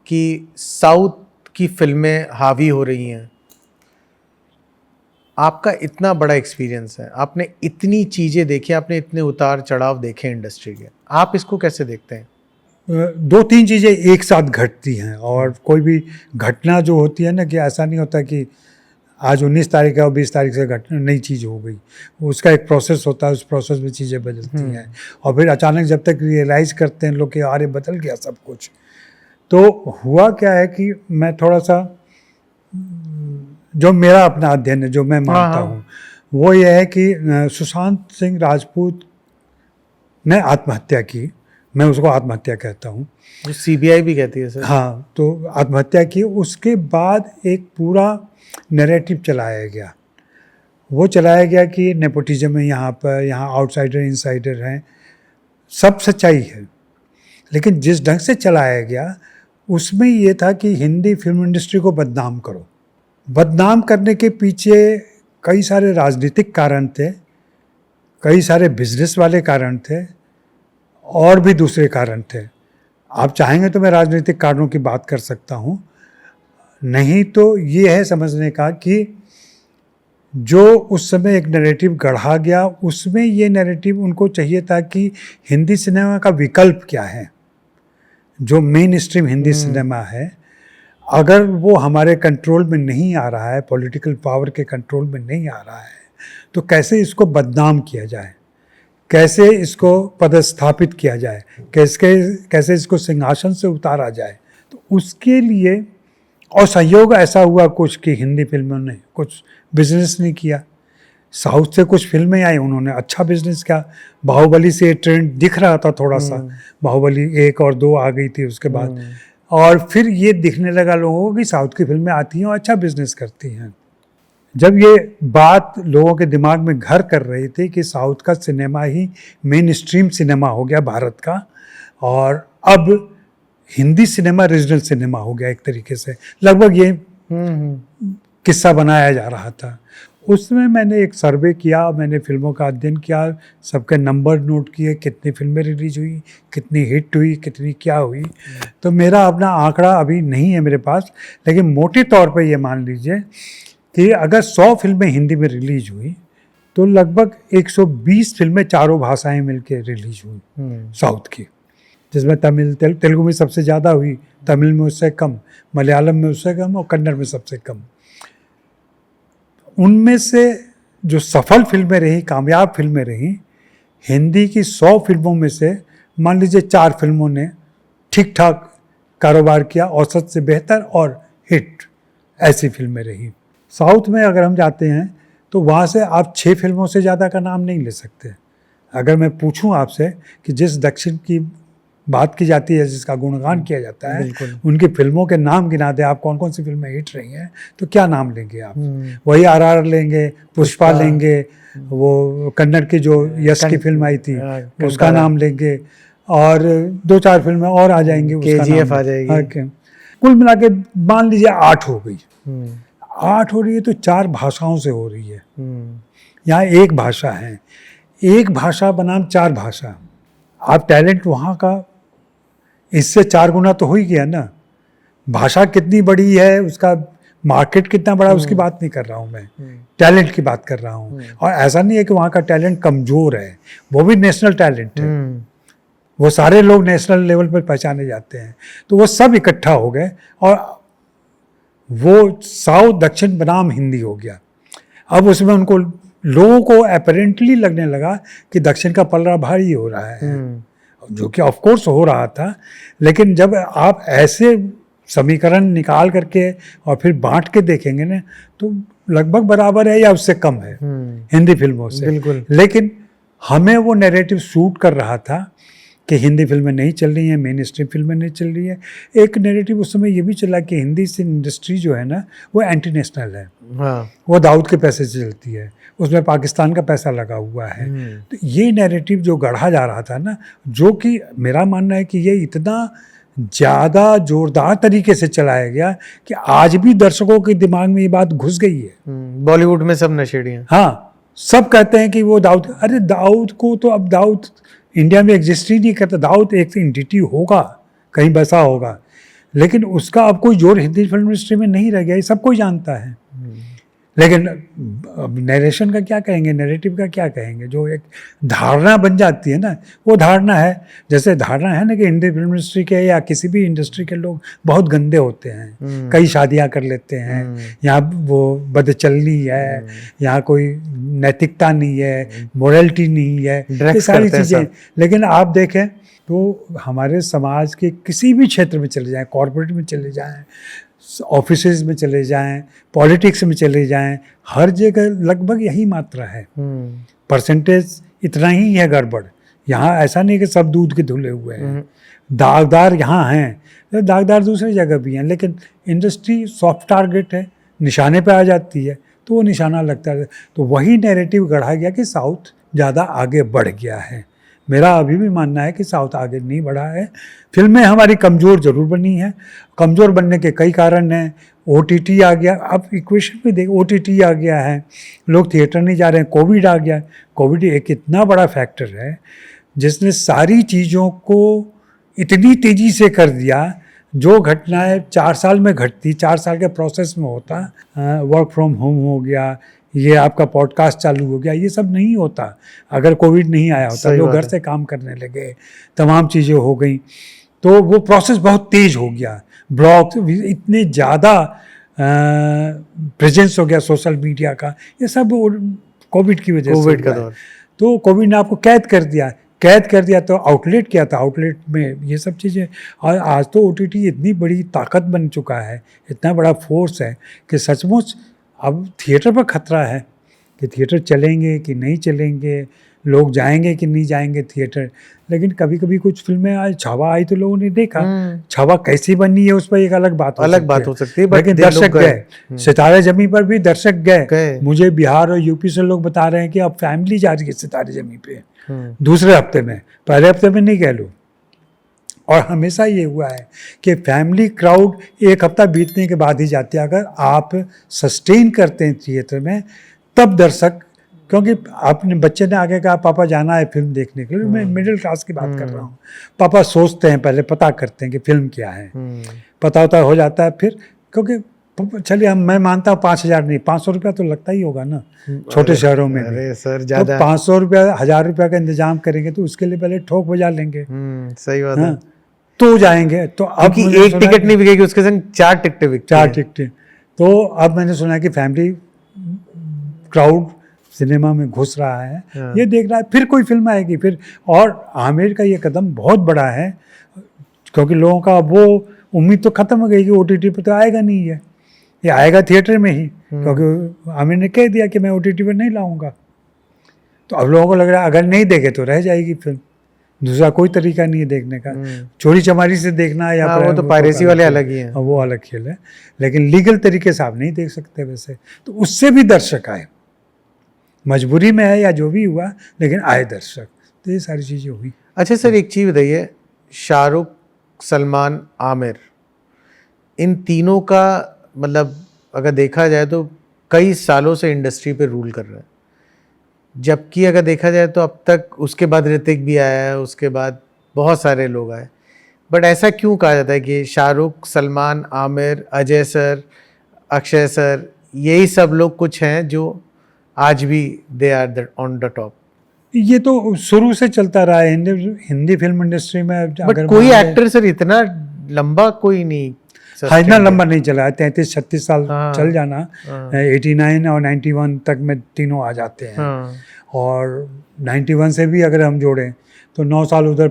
कि साउथ की फिल्में हावी हो रही हैं। आपका इतना बड़ा एक्सपीरियंस है, आपने इतनी चीज़ें देखी, आपने इतने उतार चढ़ाव देखे इंडस्ट्री के, आप इसको कैसे देखते हैं? 2-3 चीज़ें एक साथ घटती हैं और कोई भी घटना जो होती है ना, कि ऐसा नहीं होता कि आज 19 तारीख है और 20 तारीख से घटना नई चीज़ हो गई। उसका एक प्रोसेस होता है, उस प्रोसेस में चीज़ें बदलती हैं और फिर अचानक जब तक रियलाइज़ करते हैं लोग कि अरे बदल गया सब कुछ। तो हुआ क्या है कि मैं थोड़ा सा, जो मेरा अपना अध्ययन है, जो मैं मानता हूँ, वो ये है कि सुशांत सिंह राजपूत ने आत्महत्या की। मैं उसको आत्महत्या कहता हूँ, जो सीबीआई भी कहती है सर। हाँ, तो आत्महत्या की। उसके बाद एक पूरा नैरेटिव चलाया गया। वो चलाया गया कि नेपोटिज्म है यहाँ पर, यहाँ आउटसाइडर इनसाइडर हैं, सब सच्चाई है। लेकिन जिस ढंग से चलाया गया उसमें ये था कि हिंदी फिल्म इंडस्ट्री को बदनाम करो। बदनाम करने के पीछे कई सारे राजनीतिक कारण थे, कई सारे बिजनेस वाले कारण थे और भी दूसरे कारण थे। आप चाहेंगे तो मैं राजनीतिक कारणों की बात कर सकता हूँ, नहीं तो ये है समझने का कि जो उस समय एक नैरेटिव गढ़ा गया, उसमें ये नैरेटिव उनको चाहिए था कि हिंदी सिनेमा का विकल्प क्या है, जो मेन स्ट्रीम हिंदी सिनेमा है, अगर वो हमारे कंट्रोल में नहीं आ रहा है, पॉलिटिकल पावर के कंट्रोल में नहीं आ रहा है, तो कैसे इसको बदनाम किया जाए, कैसे इसको पदस्थापित किया जाए, कैसे इसको सिंहासन से उतारा जाए। तो उसके लिए, और संयोग ऐसा हुआ कुछ कि हिंदी फिल्मों ने कुछ बिजनेस नहीं किया, साउथ से कुछ फिल्में आई, उन्होंने अच्छा बिजनेस किया। बाहुबली से ट्रेंड दिख रहा था थोड़ा सा, बाहुबली 1 और 2 आ गई थी उसके बाद, और फिर ये दिखने लगा लोगों को कि साउथ की फिल्में आती हैं और अच्छा बिजनेस करती हैं। जब ये बात लोगों के दिमाग में घर कर रही थी कि साउथ का सिनेमा ही मेन स्ट्रीम सिनेमा हो गया भारत का, और अब हिंदी सिनेमा रीजनल सिनेमा हो गया एक तरीके से, लगभग ये किस्सा बनाया जा रहा था। उसमें मैंने एक सर्वे किया, मैंने फिल्मों का अध्ययन किया, सबके नंबर नोट किए, कितनी फिल्में रिलीज हुई, कितनी हिट हुई, कितनी क्या हुई। तो मेरा अपना आंकड़ा अभी नहीं है मेरे पास, लेकिन मोटे तौर पे ये मान लीजिए कि अगर 100 फिल्में हिंदी में रिलीज हुई तो लगभग 120 फिल्में चारों भाषाएं मिलके रिलीज हुई साउथ की, जिसमें तमिल तेलुगु में सबसे ज़्यादा हुई, तमिल में उससे कम, मलयालम में उससे कम और कन्नड़ में सबसे कम। उनमें से जो सफल फिल्में रही, कामयाब फिल्में रही, हिंदी की 100 फिल्मों में से मान लीजिए 4 फिल्मों ने ठीक ठाक कारोबार किया, औसत से बेहतर और हिट, ऐसी फिल्में रही। साउथ में अगर हम जाते हैं तो वहाँ से आप 6 फिल्मों से ज़्यादा का नाम नहीं ले सकते। अगर मैं पूछूं आपसे कि जिस दक्षिण की बात की जाती है, जिसका गुणगान किया जाता है, उनकी फिल्मों के नाम गिना दे आप, कौन कौन सी फिल्में हिट रही हैं, तो क्या नाम लेंगे आप? वही RR लेंगे, पुष्पा लेंगे, वो कन्नड़ की जो यश की फिल्म आई थी उसका नाम लेंगे, और 2-4 फिल्में और आ जाएंगी, KGF आ जाएगी। कुल मिला के मान लीजिए 8 हो गई। 8 हो रही है तो 4 भाषाओं से हो रही है। यहाँ एक भाषा है, एक भाषा बनाम 4 भाषा। आप टैलेंट वहाँ का इससे 4 गुना तो हो ही गया ना। भाषा कितनी बड़ी है, उसका मार्केट कितना बड़ा है, उसकी बात नहीं कर रहा हूँ मैं, टैलेंट की बात कर रहा हूँ। और ऐसा नहीं है कि वहाँ का टैलेंट कमज़ोर है, वो भी नेशनल टैलेंट है, वो सारे लोग नेशनल लेवल पर पहचाने जाते हैं। तो वो सब इकट्ठा हो गए और वो साउथ दक्षिण बनाम हिंदी हो गया। अब उसमें उनको लोगों को अपेरेंटली लगने लगा कि दक्षिण का पलड़ा भारी हो रहा है, जो कि ऑफ कोर्स हो रहा था। लेकिन जब आप ऐसे समीकरण निकाल करके और फिर बांट के देखेंगे ना, तो लगभग बराबर है या उससे कम है हिंदी फिल्मों से। बिल्कुल। लेकिन हमें वो नैरेटिव सूट कर रहा था कि हिंदी फिल्में नहीं चल रही हैं, मेन स्ट्रीम फिल्में नहीं चल रही है। एक नैरेटिव उस समय ये भी चला कि हिंदी से इंडस्ट्री जो है ना, वो एंटी नेशनल है। वो दाऊद के पैसे से चलती है, उसमें पाकिस्तान का पैसा लगा हुआ है। तो ये नैरेटिव जो गढ़ा जा रहा था ना, जो कि मेरा मानना है कि ये इतना ज़्यादा जोरदार तरीके से चलाया गया कि आज भी दर्शकों के दिमाग में ये बात घुस गई है। बॉलीवुड में सब नशेड़ी हैं। हाँ, सब कहते हैं कि वो दाऊद, अरे दाऊद को तो अब दाऊद इंडिया में एग्जिस्ट ही नहीं करता। दाऊद एक एंटिटी होगा, कहीं बसा होगा, लेकिन उसका अब कोई जोर हिंदी फिल्म इंडस्ट्री में नहीं रह गया, ये सब कोई जानता है। लेकिन अब नरेशन का क्या कहेंगे, नैरेटिव का क्या कहेंगे, जो एक धारणा बन जाती है ना, वो धारणा है। जैसे धारणा है ना कि हिंदी फिल्म इंडस्ट्री के या किसी भी इंडस्ट्री के लोग बहुत गंदे होते हैं, कई शादियां कर लेते हैं, यहाँ वो बदचलनी है, यहाँ कोई नैतिकता नहीं है, मोरलिटी नहीं है, ये सारी चीज़ें। लेकिन आप देखें तो हमारे समाज के किसी भी क्षेत्र में चले जाएं, कॉर्पोरेट में चले जाएं, ऑफिसेज में चले जाएं, पॉलिटिक्स में चले जाएं, हर जगह लगभग यही मात्रा है। परसेंटेज इतना ही है गड़बड़। यहाँ ऐसा नहीं कि सब दूध के धुले हुए हैं, दागदार यहाँ हैं, तो दागदार दूसरी जगह भी हैं। लेकिन इंडस्ट्री सॉफ्ट टारगेट है, निशाने पे आ जाती है, तो वो निशाना लगता है। तो वही नैरेटिव गढ़ा गया कि साउथ ज़्यादा आगे बढ़ गया है। मेरा अभी भी मानना है कि साउथ आगे नहीं बढ़ा है। फिल्में हमारी कमज़ोर ज़रूर बनी हैं, कमज़ोर बनने के कई कारण हैं। OTT आ गया, अब इक्वेशन भी देख, OTT आ गया है, लोग थिएटर नहीं जा रहे हैं। कोविड आ गया, कोविड एक इतना बड़ा फैक्टर है जिसने सारी चीज़ों को इतनी तेज़ी से कर दिया। जो घटनाएं 4 साल में घटती, 4 साल के प्रोसेस में होता, वर्क फ्रॉम होम हो गया, ये आपका पॉडकास्ट चालू हो गया, ये सब नहीं होता अगर कोविड नहीं आया होता। लोग घर से काम करने लगे, तमाम चीज़ें हो गई, तो वो प्रोसेस बहुत तेज़ हो गया। ब्लॉग इतने ज़्यादा प्रेजेंस हो गया सोशल मीडिया का, ये सब कोविड की वजह से। कोविड का दौर, तो कोविड ने आपको कैद कर दिया, तो आउटलेट क्या था, आउटलेट में ये सब चीज़ें। और आज तो OTT इतनी बड़ी ताकत बन चुका है, इतना बड़ा फोर्स है कि सचमुच अब थिएटर पर खतरा है। कि थिएटर चलेंगे कि नहीं चलेंगे, लोग जाएंगे कि नहीं जाएंगे थिएटर। लेकिन कभी कभी कुछ फिल्में आई, छावा आई तो लोगों ने देखा। छावा कैसी बनी है उस पर एक अलग बात हो सकती है, but लेकिन लोग दर्शक गए। सितारे जमी पर भी दर्शक गए। गए। मुझे बिहार और यूपी से लोग बता रहे हैं कि अब फैमिली जा रही है सितारे जमी पे दूसरे हफ्ते में, पहले हफ्ते में नहीं कह लो। और हमेशा ये हुआ है कि फैमिली क्राउड एक हफ्ता बीतने के बाद ही जाती है। अगर आप सस्टेन करते हैं थिएटर में तब दर्शक, क्योंकि अपने बच्चे ने आगे कहा पापा जाना है फिल्म देखने के लिए, मैं मिडिल क्लास की बात कर रहा हूँ, पापा सोचते हैं, पहले पता करते हैं कि फिल्म क्या है, पता होता हो जाता है फिर, क्योंकि चलिए मैं मानता हूँ 5,000 नहीं 500 रुपया तो लगता ही होगा ना छोटे शहरों में भी। सर ज्यादा, तो 500 रुपया 1,000 रुपया का इंतजाम करेंगे तो उसके लिए पहले ठोक बजा लेंगे। सही बात है। तो जाएंगे। तो अब एक टिकट नहीं बिकेगी, उसके संग 4 टिकटें बिकती हैं। 4 टिकटें। तो अब मैंने सुना कि फैमिली क्राउड सिनेमा में घुस रहा है, ये देख रहा है, फिर कोई फिल्म आएगी फिर। और आमिर का ये कदम बहुत बड़ा है, क्योंकि लोगों का वो उम्मीद तो खत्म हो गई कि OTT पर तो आएगा नहीं है, ये आएगा थिएटर में ही, क्योंकि आमिर ने कह दिया कि मैं OTT पर नहीं लाऊंगा। तो अब लोगों को लग रहा है अगर नहीं देखे तो रह जाएगी फिल्म, दूसरा कोई तरीका नहीं है देखने का। चोरी चमारी से देखना या वो तो पायरेसी वाले अलग ही हैं, वो अलग खेल है। लेकिन लीगल तरीके से आप नहीं देख सकते वैसे, तो उससे भी दर्शक आए, मजबूरी में है या जो भी हुआ, लेकिन आए दर्शक। तो ये सारी चीज़ें हुई। अच्छा सर, एक चीज़ बताइए, शाहरुख, सलमान, आमिर, इन तीनों का मतलब अगर देखा जाए तो कई सालों से इंडस्ट्री पे रूल कर रहे हैं, जबकि अगर देखा जाए तो अब तक उसके बाद ऋतिक भी आया है, उसके बाद बहुत सारे लोग आए, बट ऐसा क्यों कहा जाता है कि शाहरुख, सलमान, आमिर, अजय सर, अक्षय सर, यही सब लोग कुछ हैं जो आज भी they are on the top? ये तो शुरू से चलता रहा है हिंदी फिल्म इंडस्ट्री में। बट कोई एक्टर सर इतना लंबा कोई नहीं, हाँ इतना लंबा नहीं चला है, 33-36 साल चल जाना। 89 और 91 तक में तीनों आ जाते हैं। और 91 से भी अगर हम जोड़ें तो 9 साल उधर,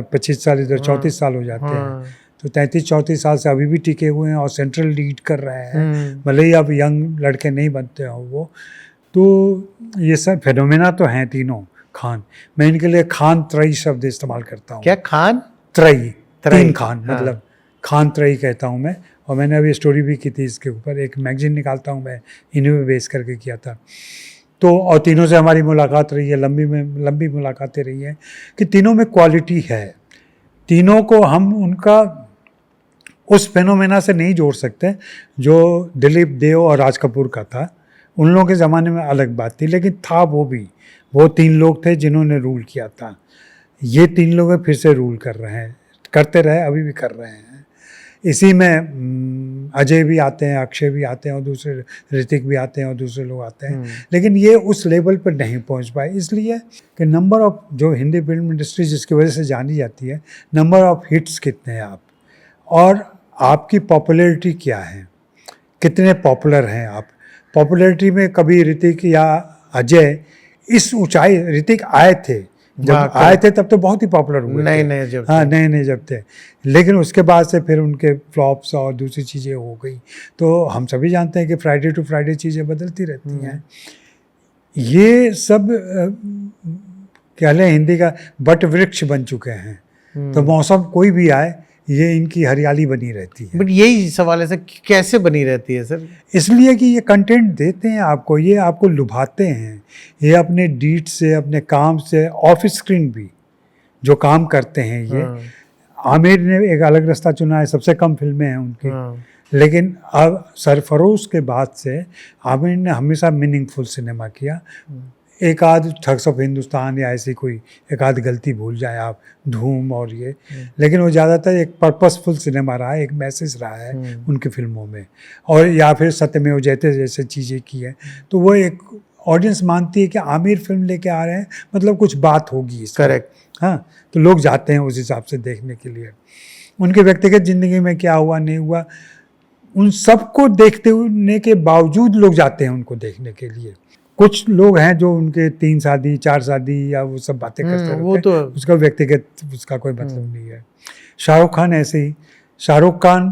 25 साल इधर, 34 साल हो जाते हैं। तो 33-34 साल से अभी भी टिके हुए हैं और सेंट्रल लीड कर रहे हैं, भले ही अब यंग लड़के नहीं बनते हो वो। तो ये सब फेनोमेना तो हैं तीनों खान। मैं इनके लिए खान त्रयी शब्द इस्तेमाल करता हूँ। क्या खान त्रयी? 3 खान, मतलब खान त्रयी कहता हूँ मैं। और मैंने अभी स्टोरी भी की थी इसके ऊपर, एक मैगजीन निकालता हूँ मैं, इन्हीं में बेस करके किया था। तो और तीनों से हमारी मुलाकात रही है, लंबी मुलाकातें रही हैं, कि तीनों में क्वालिटी है। तीनों को हम उनका उस फेनोमेना से नहीं जोड़ सकते जो दिलीप, देव और राज कपूर का था। उन लोगों के ज़माने में अलग बात थी, लेकिन था वो 3 लोग थे जिन्होंने रूल किया था। ये 3 लोग फिर से रूल कर रहे हैं, करते रहे, अभी भी कर रहे हैं। इसी में अजय भी आते हैं, अक्षय भी आते हैं, और दूसरे ऋतिक भी आते हैं, और दूसरे लोग आते हैं। लेकिन ये उस लेवल पर नहीं पहुंच पाए, इसलिए कि नंबर ऑफ, जो हिंदी फिल्म इंडस्ट्री जिसकी वजह से जानी जाती है, नंबर ऑफ हिट्स कितने हैं आप, और आपकी पॉपुलैरिटी क्या है, कितने पॉपुलर हैं आप। पॉपुलैरिटी में कभी ऋतिक या अजय इस ऊंचाई, ऋतिक आए थे, जब आए थे तब तो बहुत ही पॉपुलर हुए, नए जब थे। लेकिन उसके बाद से फिर उनके फ्लॉप्स और दूसरी चीज़ें हो गई। तो हम सभी जानते हैं कि फ्राइडे टू फ्राइडे चीज़ें बदलती रहती हैं। ये सब कह लें हिंदी का बट वृक्ष बन चुके हैं। तो मौसम कोई भी आए, ये इनकी हरियाली बनी रहती है। बट यही सवाल है सर, कैसे बनी रहती है सर? इसलिए कि ये कंटेंट देते हैं आपको, ये आपको लुभाते हैं, ये अपने डीड से, अपने काम से, ऑफ स्क्रीन भी जो काम करते हैं ये। आमिर ने एक अलग रास्ता चुना है, सबसे कम फिल्में हैं उनकी, लेकिन अब सरफरोश के बाद से आमिर ने हमेशा मीनिंगफुल सिनेमा किया। एक आध ठग्स ऑफ हिंदुस्तान या ऐसी कोई एक आध गलती भूल जाए आप, धूम और ये, लेकिन वो ज़्यादातर एक पर्पसफुल सिनेमा रहा है, एक मैसेज रहा है उनकी फिल्मों में। और या फिर सत्यमेव जयते जैसे चीज़ें की है, तो वो एक ऑडियंस मानती है कि आमिर फिल्म लेके आ रहे हैं, मतलब कुछ बात होगी इसमें। करेक्ट। हाँ, तो लोग जाते हैं उस हिसाब से देखने के लिए। उनके व्यक्तिगत ज़िंदगी में क्या हुआ नहीं हुआ, उन सबको देखते होने के बावजूद लोग जाते हैं उनको देखने के लिए। कुछ लोग हैं जो उनके 3 शादी 4 शादी या वो सब बातें करते हैं, वो तो उसका व्यक्तिगत, उसका कोई मतलब नहीं है। शाहरुख खान ऐसे ही, शाहरुख खान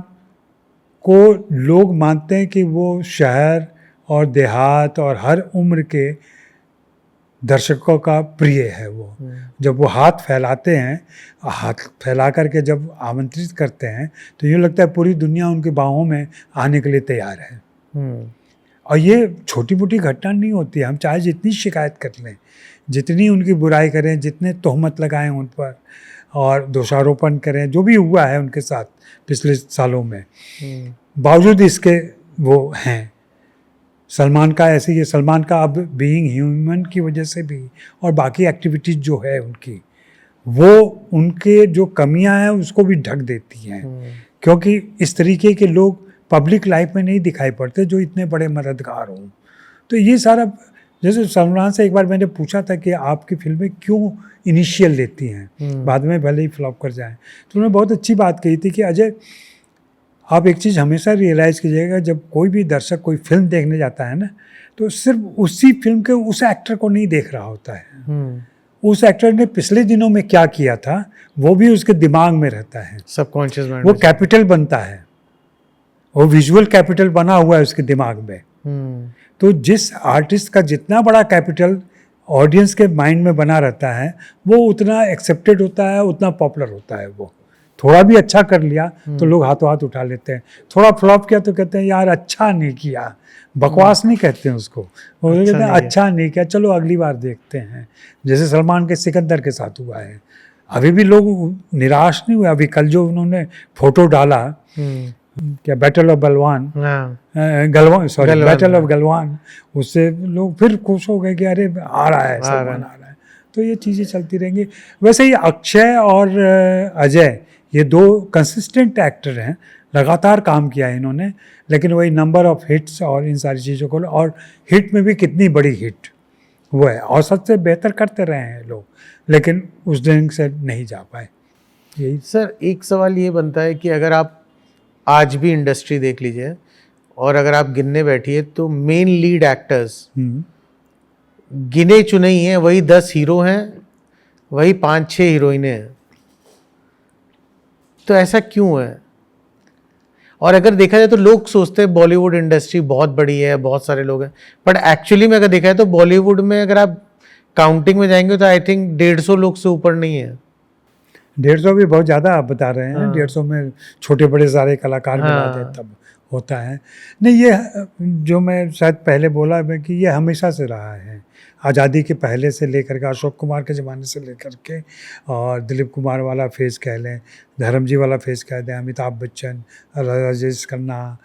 को लोग मानते हैं कि वो शहर और देहात और हर उम्र के दर्शकों का प्रिय है वो। जब वो हाथ फैलाते हैं, हाथ फैला करके जब आमंत्रित करते हैं तो यूँ लगता है पूरी दुनिया उनकी बाहों में आने के लिए तैयार है। और ये छोटी मोटी घटना नहीं होती है। हम चाहे जितनी शिकायत कर लें, जितनी उनकी बुराई करें, जितने तोहमत लगाएं उन पर और दोषारोपण करें, जो भी हुआ है उनके साथ पिछले सालों में, बावजूद इसके वो हैं। सलमान का ऐसे ही, सलमान का अब बीइंग ह्यूमन की वजह से भी और बाकी एक्टिविटीज जो है उनकी, वो उनके जो कमियां हैं उसको भी ढक देती हैं। क्योंकि इस तरीके के लोग पब्लिक लाइफ में नहीं दिखाई पड़ते जो इतने बड़े मददगार हों। तो ये सारा, जैसे सलमान से एक बार मैंने पूछा था कि आपकी फिल्में क्यों इनिशियल लेती हैं, बाद में भले ही फ्लॉप कर जाएं, तो उन्होंने बहुत अच्छी बात कही थी कि अजय, आप एक चीज़ हमेशा रियलाइज़ कीजिएगा, जब कोई भी दर्शक कोई फिल्म देखने जाता है ना, तो सिर्फ उसी फिल्म के उस एक्टर को नहीं देख रहा होता है। उस एक्टर ने पिछले दिनों में क्या किया था वो भी उसके दिमाग में रहता है, सबकॉन्शियस माइंड, वो कैपिटल बनता है, वो विजुअल कैपिटल बना हुआ है उसके दिमाग में। तो जिस आर्टिस्ट का जितना बड़ा कैपिटल ऑडियंस के माइंड में बना रहता है, वो उतना एक्सेप्टेड होता है, उतना पॉपुलर होता है। वो थोड़ा भी अच्छा कर लिया तो लोग हाथों हाथ उठा लेते हैं, थोड़ा फ्लॉप किया तो कहते हैं यार अच्छा नहीं किया, बकवास नहीं कहते हैं उसको, वो कहते हैं अच्छा नहीं किया, चलो अगली बार देखते हैं। जैसे सलमान के सिकंदर के साथ हुआ है। अभी भी लोग निराश नहीं हुए। अभी कल जो उन्होंने फोटो डाला, क्या बैटल ऑफ बलवान, Galwan, sorry battle of Galwan, उससे लोग फिर खुश हो गए कि अरे आ रहा है, सलमान आ रहा है। तो ये चीज़ें चलती रहेंगी। वैसे ही अक्षय और अजय, ये दो कंसिस्टेंट एक्टर हैं, लगातार काम किया है इन्होंने, लेकिन वही नंबर ऑफ हिट्स और इन सारी चीज़ों को, और हिट में भी कितनी बड़ी हिट वो है, और सबसे बेहतर करते रहे हैं लोग, लेकिन उस दिन से नहीं जा पाए। यही सर एक सवाल ये बनता है कि अगर आप आज भी इंडस्ट्री देख लीजिए और अगर आप गिनने बैठिए तो मेन लीड एक्टर्स गिने चुने ही हैं, वही 10 हीरो हैं, वही 5-6 हीरोइनें हैं। तो ऐसा क्यों है? और अगर देखा जाए तो लोग सोचते हैं बॉलीवुड इंडस्ट्री बहुत बड़ी है, बहुत सारे लोग हैं, बट एक्चुअली में अगर देखा जाए तो बॉलीवुड में अगर आप काउंटिंग में जाएंगे तो आई थिंक 150 लोग से ऊपर नहीं है। 150 भी बहुत ज़्यादा आप बता रहे हैं। 150 में छोटे बड़े सारे कलाकार मिला दे तब होता है। नहीं, ये जो मैं शायद पहले बोला मैं कि ये हमेशा से रहा है, आज़ादी के पहले से लेकर के, अशोक कुमार के ज़माने से लेकर के, और दिलीप कुमार वाला फेज़ कह लें, धर्म जी वाला फेज़ कह दें, अमिताभ बच्चन, राजेश खन्ना,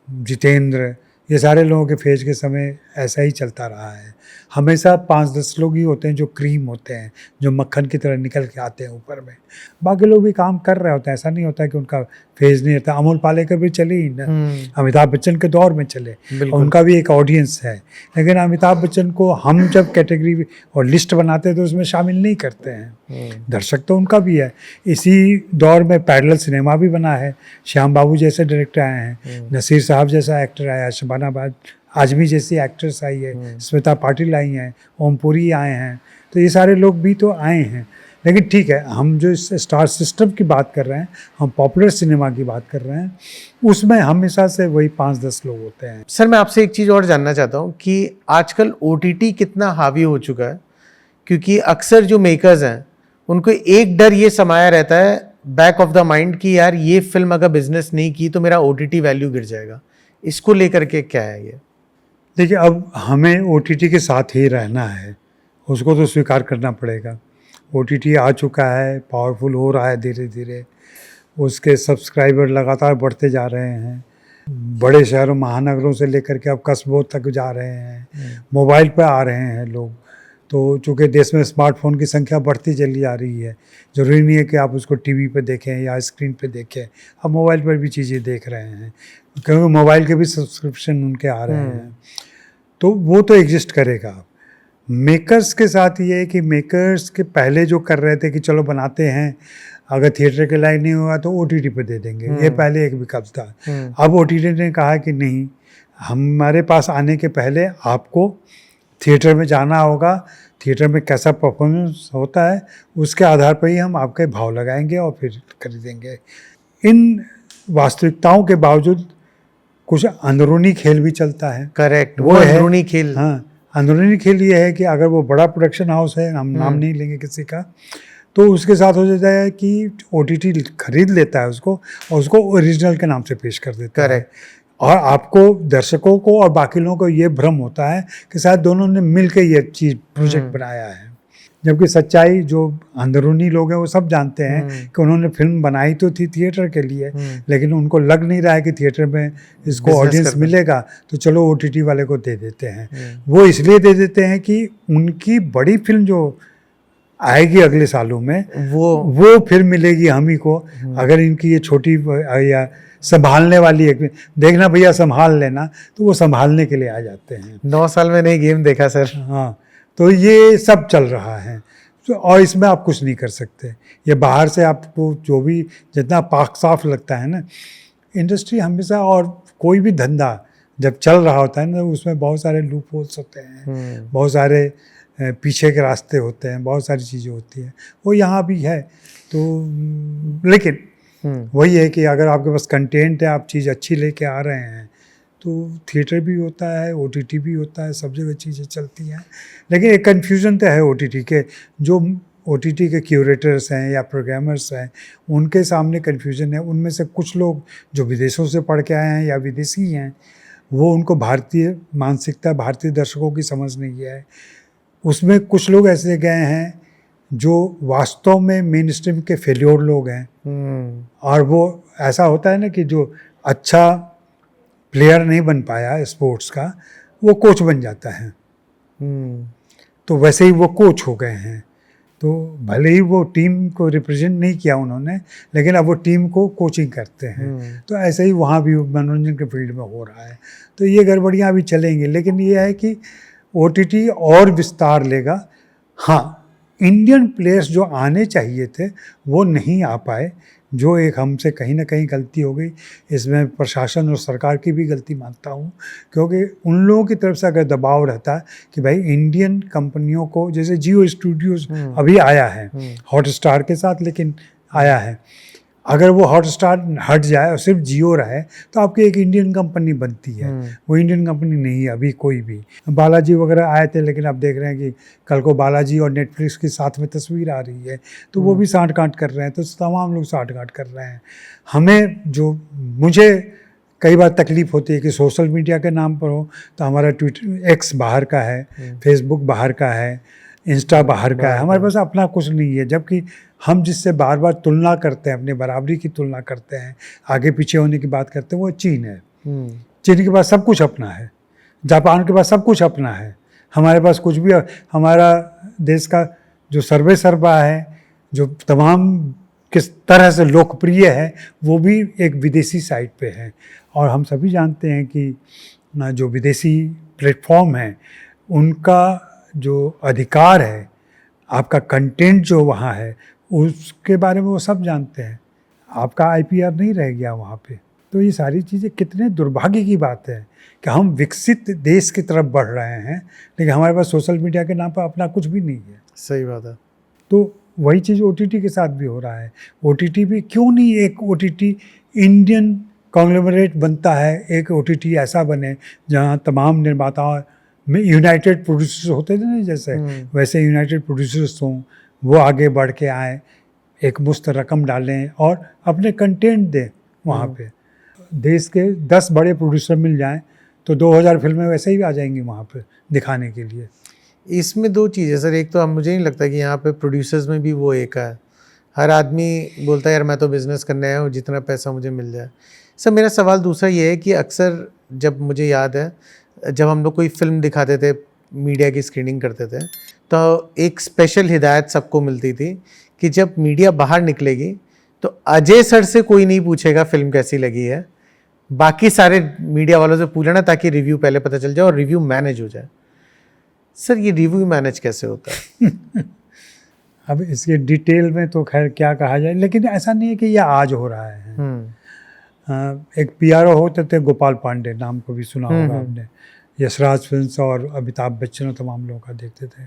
जितेंद्र, ये सारे लोगों के फेज के समय ऐसा ही चलता रहा है। हमेशा 5-10 लोग ही होते हैं जो क्रीम होते हैं, जो मक्खन की तरह निकल के आते हैं ऊपर में। बाकी लोग भी काम कर रहे होते हैं, ऐसा नहीं होता है कि उनका फेज नहीं रहता। अमोल पालेकर भी चले ही ना, अमिताभ बच्चन के दौर में चले, और उनका भी एक ऑडियंस है। लेकिन अमिताभ बच्चन को हम जब कैटेगरी और लिस्ट बनाते हैं तो उसमें शामिल नहीं करते हैं। दर्शक तो उनका भी है। इसी दौर में पैरेलल सिनेमा भी बना है, श्याम बाबू जैसे डायरेक्टर आए हैं, नसीर साहब जैसा एक्टर आया, शबाना आजमी जैसी एक्ट्रेस आई है, स्मिता पाटिल आई हैं, ओमपुरी आए हैं, तो ये सारे लोग भी तो आए हैं। लेकिन ठीक है, हम जो इस स्टार सिस्टम की बात कर रहे हैं, हम पॉपुलर सिनेमा की बात कर रहे हैं, उसमें हमेशा से वही 5-10 लोग होते हैं। सर मैं आपसे एक चीज़ और जानना चाहता हूँ कि आजकल OTT कितना हावी हो चुका है, क्योंकि अक्सर जो मेकर्स हैं उनको एक डर ये समाया रहता है बैक ऑफ द माइंड कि यार ये फिल्म अगर बिजनेस नहीं की तो मेरा OTT वैल्यू गिर जाएगा। इसको लेकर के क्या है ये? देखिए, अब हमें OTT के साथ ही रहना है, उसको तो स्वीकार करना पड़ेगा। OTT आ चुका है, पावरफुल हो रहा है धीरे धीरे, उसके सब्सक्राइबर लगातार बढ़ते जा रहे हैं, बड़े शहरों महानगरों से लेकर के अब कस्बों तक जा रहे हैं, मोबाइल पर आ रहे हैं लोग। तो चूँकि देश में स्मार्टफोन की संख्या बढ़ती चली जा रही है, ज़रूरी नहीं है कि आप उसको टीवी पे देखें या स्क्रीन पे देखें, आप मोबाइल पर भी चीज़ें देख रहे हैं, क्योंकि मोबाइल के भी सब्सक्रिप्शन उनके आ रहे हैं। तो वो तो एग्जिस्ट करेगा। मेकर्स के साथ ये है कि मेकर्स के पहले जो कर रहे थे कि चलो बनाते हैं, अगर थिएटर के लाइन नहीं हुआ तो OTT पे दे देंगे, ये पहले एक विकल्प था। अब OTT ने कहा कि नहीं, हमारे पास आने के पहले आपको थिएटर में जाना होगा, थिएटर में कैसा परफॉर्मेंस होता है उसके आधार पर ही हम आपके भाव लगाएंगे और फिर खरीदेंगे। इन वास्तविकताओं के बावजूद कुछ अंदरूनी खेल भी चलता है। करेक्ट, वो वो है अंदरूनी खेल। हाँ, अंदरूनी खेल ये है कि अगर वो बड़ा प्रोडक्शन हाउस है, हम नाम नहीं लेंगे किसी का, तो उसके साथ हो जाता है कि OTT खरीद लेता है उसको और उसको ओरिजिनल के नाम से पेश कर देता है। करेक्ट। और आपको, दर्शकों को और बाकी लोगों को ये भ्रम होता है कि शायद दोनों ने मिलकर ये चीज़ प्रोजेक्ट बनाया है, जबकि सच्चाई जो अंदरूनी लोग हैं वो सब जानते हैं कि उन्होंने फिल्म बनाई तो थी थिएटर के लिए, लेकिन उनको लग नहीं रहा है कि थिएटर में इसको Business ऑडियंस करना। मिलेगा, तो चलो OTT वाले को दे देते हैं। वो इसलिए दे देते हैं कि उनकी बड़ी फिल्म जो आएगी अगले सालों में वो फिर मिलेगी हम ही को। अगर इनकी ये छोटी या संभालने वाली एक, देखना भैया संभाल लेना, तो वो संभालने के लिए आ जाते हैं। 9 साल में नहीं गेम देखा सर। हाँ, तो ये सब चल रहा है। तो और इसमें आप कुछ नहीं कर सकते। ये बाहर से आपको जो भी जितना पाक साफ लगता है ना, इंडस्ट्री हमेशा, और कोई भी धंधा जब चल रहा होता है ना, उसमें बहुत सारे लूप होल्स होते हैं, बहुत सारे पीछे के रास्ते होते हैं, बहुत सारी चीज़ें होती हैं। वो यहाँ भी है। तो लेकिन वही है कि अगर आपके पास कंटेंट है, आप चीज़ अच्छी लेके आ रहे हैं, तो थिएटर भी होता है, OTT भी होता है, सब जगह चीज़ें चलती हैं। लेकिन एक कन्फ्यूज़न तो है OTT के, जो OTT के क्यूरेटर्स हैं या प्रोग्रामर्स हैं, उनके सामने कन्फ्यूज़न है। उनमें से कुछ लोग जो विदेशों से पढ़ के आए हैं या विदेशी हैं, वो उनको भारतीय मानसिकता, भारतीय दर्शकों की समझ नहीं है। उसमें कुछ लोग ऐसे गए हैं जो वास्तव में मेन स्ट्रीम के फेल्योर लोग हैं, और वो ऐसा होता है ना कि जो अच्छा प्लेयर नहीं बन पाया स्पोर्ट्स का, वो कोच बन जाता है। तो वैसे ही वो कोच हो गए हैं। तो भले ही वो टीम को रिप्रेजेंट नहीं किया उन्होंने, लेकिन अब वो टीम को कोचिंग करते हैं। तो ऐसे ही वहाँ भी मनोरंजन के फील्ड में हो रहा है। तो ये गड़बड़ियाँ भी चलेंगी, लेकिन ये है कि OTT और विस्तार लेगा। हाँ, इंडियन प्लेयर्स जो आने चाहिए थे वो नहीं आ पाए, जो एक हमसे कहीं ना कहीं गलती हो गई। इसमें प्रशासन और सरकार की भी गलती मानता हूँ, क्योंकि उन लोगों की तरफ से अगर दबाव रहता कि भाई इंडियन कंपनियों को, जैसे जियो स्टूडियोज अभी आया है हॉटस्टार के साथ, लेकिन आया है, अगर वो हॉटस्टार हट जाए और सिर्फ जियो रहे तो आपकी एक इंडियन कंपनी बनती है। वो इंडियन कंपनी नहीं है अभी कोई भी। बालाजी वगैरह आए थे, लेकिन अब देख रहे हैं कि कल को बालाजी और नेटफ्लिक्स के साथ में तस्वीर आ रही है, तो वो भी साँठ गाँठ कर रहे हैं। तो तमाम लोग साँठ गाँठ कर रहे हैं। मुझे कई बार तकलीफ़ होती है कि सोशल मीडिया के नाम पर हो तो हमारा ट्विटर X बाहर का है, फेसबुक बाहर का है, इंस्टा बाहर का है, हमारे पास अपना कुछ नहीं है। जबकि हम जिससे बार बार तुलना करते हैं, अपने बराबरी की तुलना करते हैं, आगे पीछे होने की बात करते हैं, वो चीन है। चीन के पास सब कुछ अपना है, जापान के पास सब कुछ अपना है, हमारे पास कुछ भी। हमारा देश का जो सर्वे सर्वा है, जो तमाम किस तरह से लोकप्रिय है, वो भी एक विदेशी साइट पे है। और हम सभी जानते हैं कि जो विदेशी प्लेटफॉर्म है, उनका जो अधिकार है, आपका कंटेंट जो वहाँ है, उसके बारे में वो सब जानते हैं। आपका IPR नहीं रह गया वहाँ पे। तो ये सारी चीज़ें, कितने दुर्भाग्य की बात है कि हम विकसित देश की तरफ बढ़ रहे हैं, लेकिन हमारे पास सोशल मीडिया के नाम पर अपना कुछ भी नहीं है। सही बात है। तो वही चीज़ OTT के साथ भी हो रहा है। OTT भी क्यों नहीं एक OTT इंडियन कॉन्ग्लोमरेट बनता है, एक OTT ऐसा बने जहाँ तमाम निर्माताओं में यूनाइटेड प्रोड्यूसर्स होते थे ना, जैसे वैसे यूनाइटेड प्रोड्यूसर्स हों, वो आगे बढ़ के आए, एक मुश्त रकम डालें और अपने कंटेंट दें वहाँ पे। देश के 10 बड़े प्रोड्यूसर मिल जाएं तो 2000 फिल्में वैसे ही आ जाएंगी वहाँ पे दिखाने के लिए। इसमें 2 चीज़ें सर, एक तो अब मुझे नहीं लगता कि यहाँ पे प्रोड्यूसर्स में भी वो एक है, हर आदमी बोलता है यार मैं तो बिज़नेस करने आया हूँ, जितना पैसा मुझे मिल जाए। सर मेरा सवाल दूसरा ये है कि अक्सर जब मुझे याद है, जब हम लोग कोई फिल्म दिखाते थे, मीडिया की स्क्रीनिंग करते थे, तो एक स्पेशल हिदायत सबको मिलती थी कि जब मीडिया बाहर निकलेगी तो अजय सर से कोई नहीं पूछेगा फिल्म कैसी लगी है, बाकी सारे मीडिया वालों से पूछ लेना ताकि रिव्यू पहले पता चल जाए और रिव्यू मैनेज हो जाए। सर ये रिव्यू मैनेज कैसे होता है? अब इसके डिटेल में तो खैर क्या कहा जाए, लेकिन ऐसा नहीं है कि ये आज हो रहा है। एक PRO होते थे गोपाल पांडे, नाम को भी सुना होगा आपने, यशराज फिल्म्स और अमिताभ बच्चन और तमाम लोगों का देखते थे।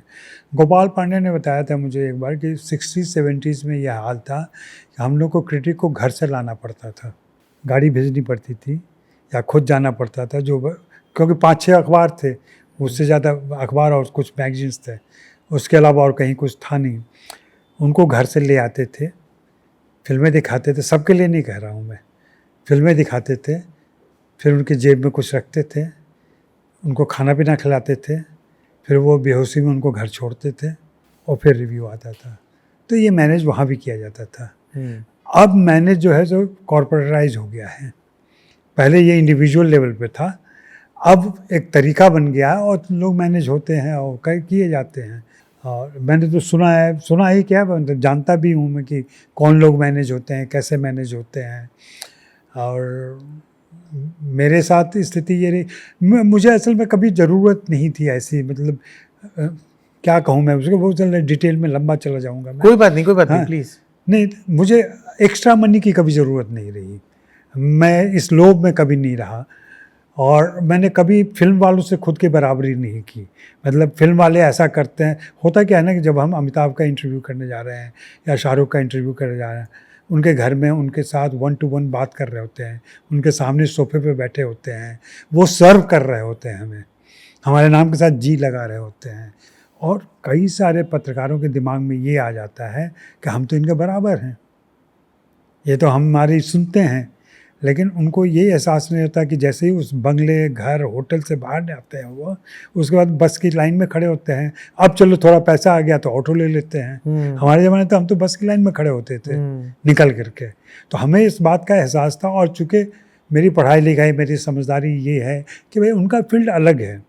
गोपाल पांडे ने बताया था मुझे एक बार कि 60-70s में यह हाल था कि हम लोग को क्रिटिक को घर से लाना पड़ता था, गाड़ी भेजनी पड़ती थी, या खुद जाना पड़ता था, क्योंकि 5-6 अखबार थे, उससे ज़्यादा अखबार और कुछ मैगजीन्स थे, उसके अलावा और कहीं कुछ था नहीं। उनको घर से ले आते थे, फिल्में दिखाते थे, सबके लिए नहीं कह रहा हूँ मैं, फिल्में दिखाते थे, फिर उनकी जेब में कुछ रखते थे, उनको खाना पीना खिलाते थे, फिर वो बेहोशी में उनको घर छोड़ते थे और फिर रिव्यू आता था। तो ये मैनेज वहाँ भी किया जाता था। अब मैनेज जो है जो कॉर्पोरेटाइज हो गया है। पहले ये इंडिविजुअल लेवल पे था, अब एक तरीका बन गया और लोग मैनेज होते हैं और किए जाते हैं। और मैंने तो सुना ही क्या, मतलब जानता भी हूँ मैं कि कौन लोग मैनेज होते हैं, कैसे मैनेज होते हैं। और मेरे साथ स्थिति ये रही, मुझे असल में कभी ज़रूरत नहीं थी ऐसी, मतलब क्या कहूँ मैं उसको, बहुत चल डिटेल में लंबा चला जाऊँगा मैं। कोई बात नहीं प्लीज़। नहीं, मुझे एक्स्ट्रा मनी की कभी ज़रूरत नहीं रही, मैं इस लोभ में कभी नहीं रहा, और मैंने कभी फिल्म वालों से खुद की बराबरी नहीं की। मतलब फिल्म वाले ऐसा करते हैं, होता क्या है ना कि जब हम अमिताभ का इंटरव्यू करने जा रहे हैं या शाहरुख का इंटरव्यू करने जा रहे हैं, उनके घर में उनके साथ 1 to 1 बात कर रहे होते हैं, उनके सामने सोफे पे बैठे होते हैं, वो सर्व कर रहे होते हैं हमें, हमारे नाम के साथ जी लगा रहे होते हैं, और कई सारे पत्रकारों के दिमाग में ये आ जाता है कि हम तो इनके बराबर हैं, ये तो हमारी सुनते हैं, लेकिन उनको ये एहसास नहीं होता कि जैसे ही उस बंगले, घर, होटल से बाहर आते हैं वो, उसके बाद बस की लाइन में खड़े होते हैं। अब चलो थोड़ा पैसा आ गया तो ऑटो ले लेते हैं। हमारे ज़माने तो हम तो बस की लाइन में खड़े होते थे निकल करके। तो हमें इस बात का एहसास था, और चूँकि मेरी पढ़ाई लिखाई, मेरी समझदारी ये है कि भाई उनका फील्ड अलग है,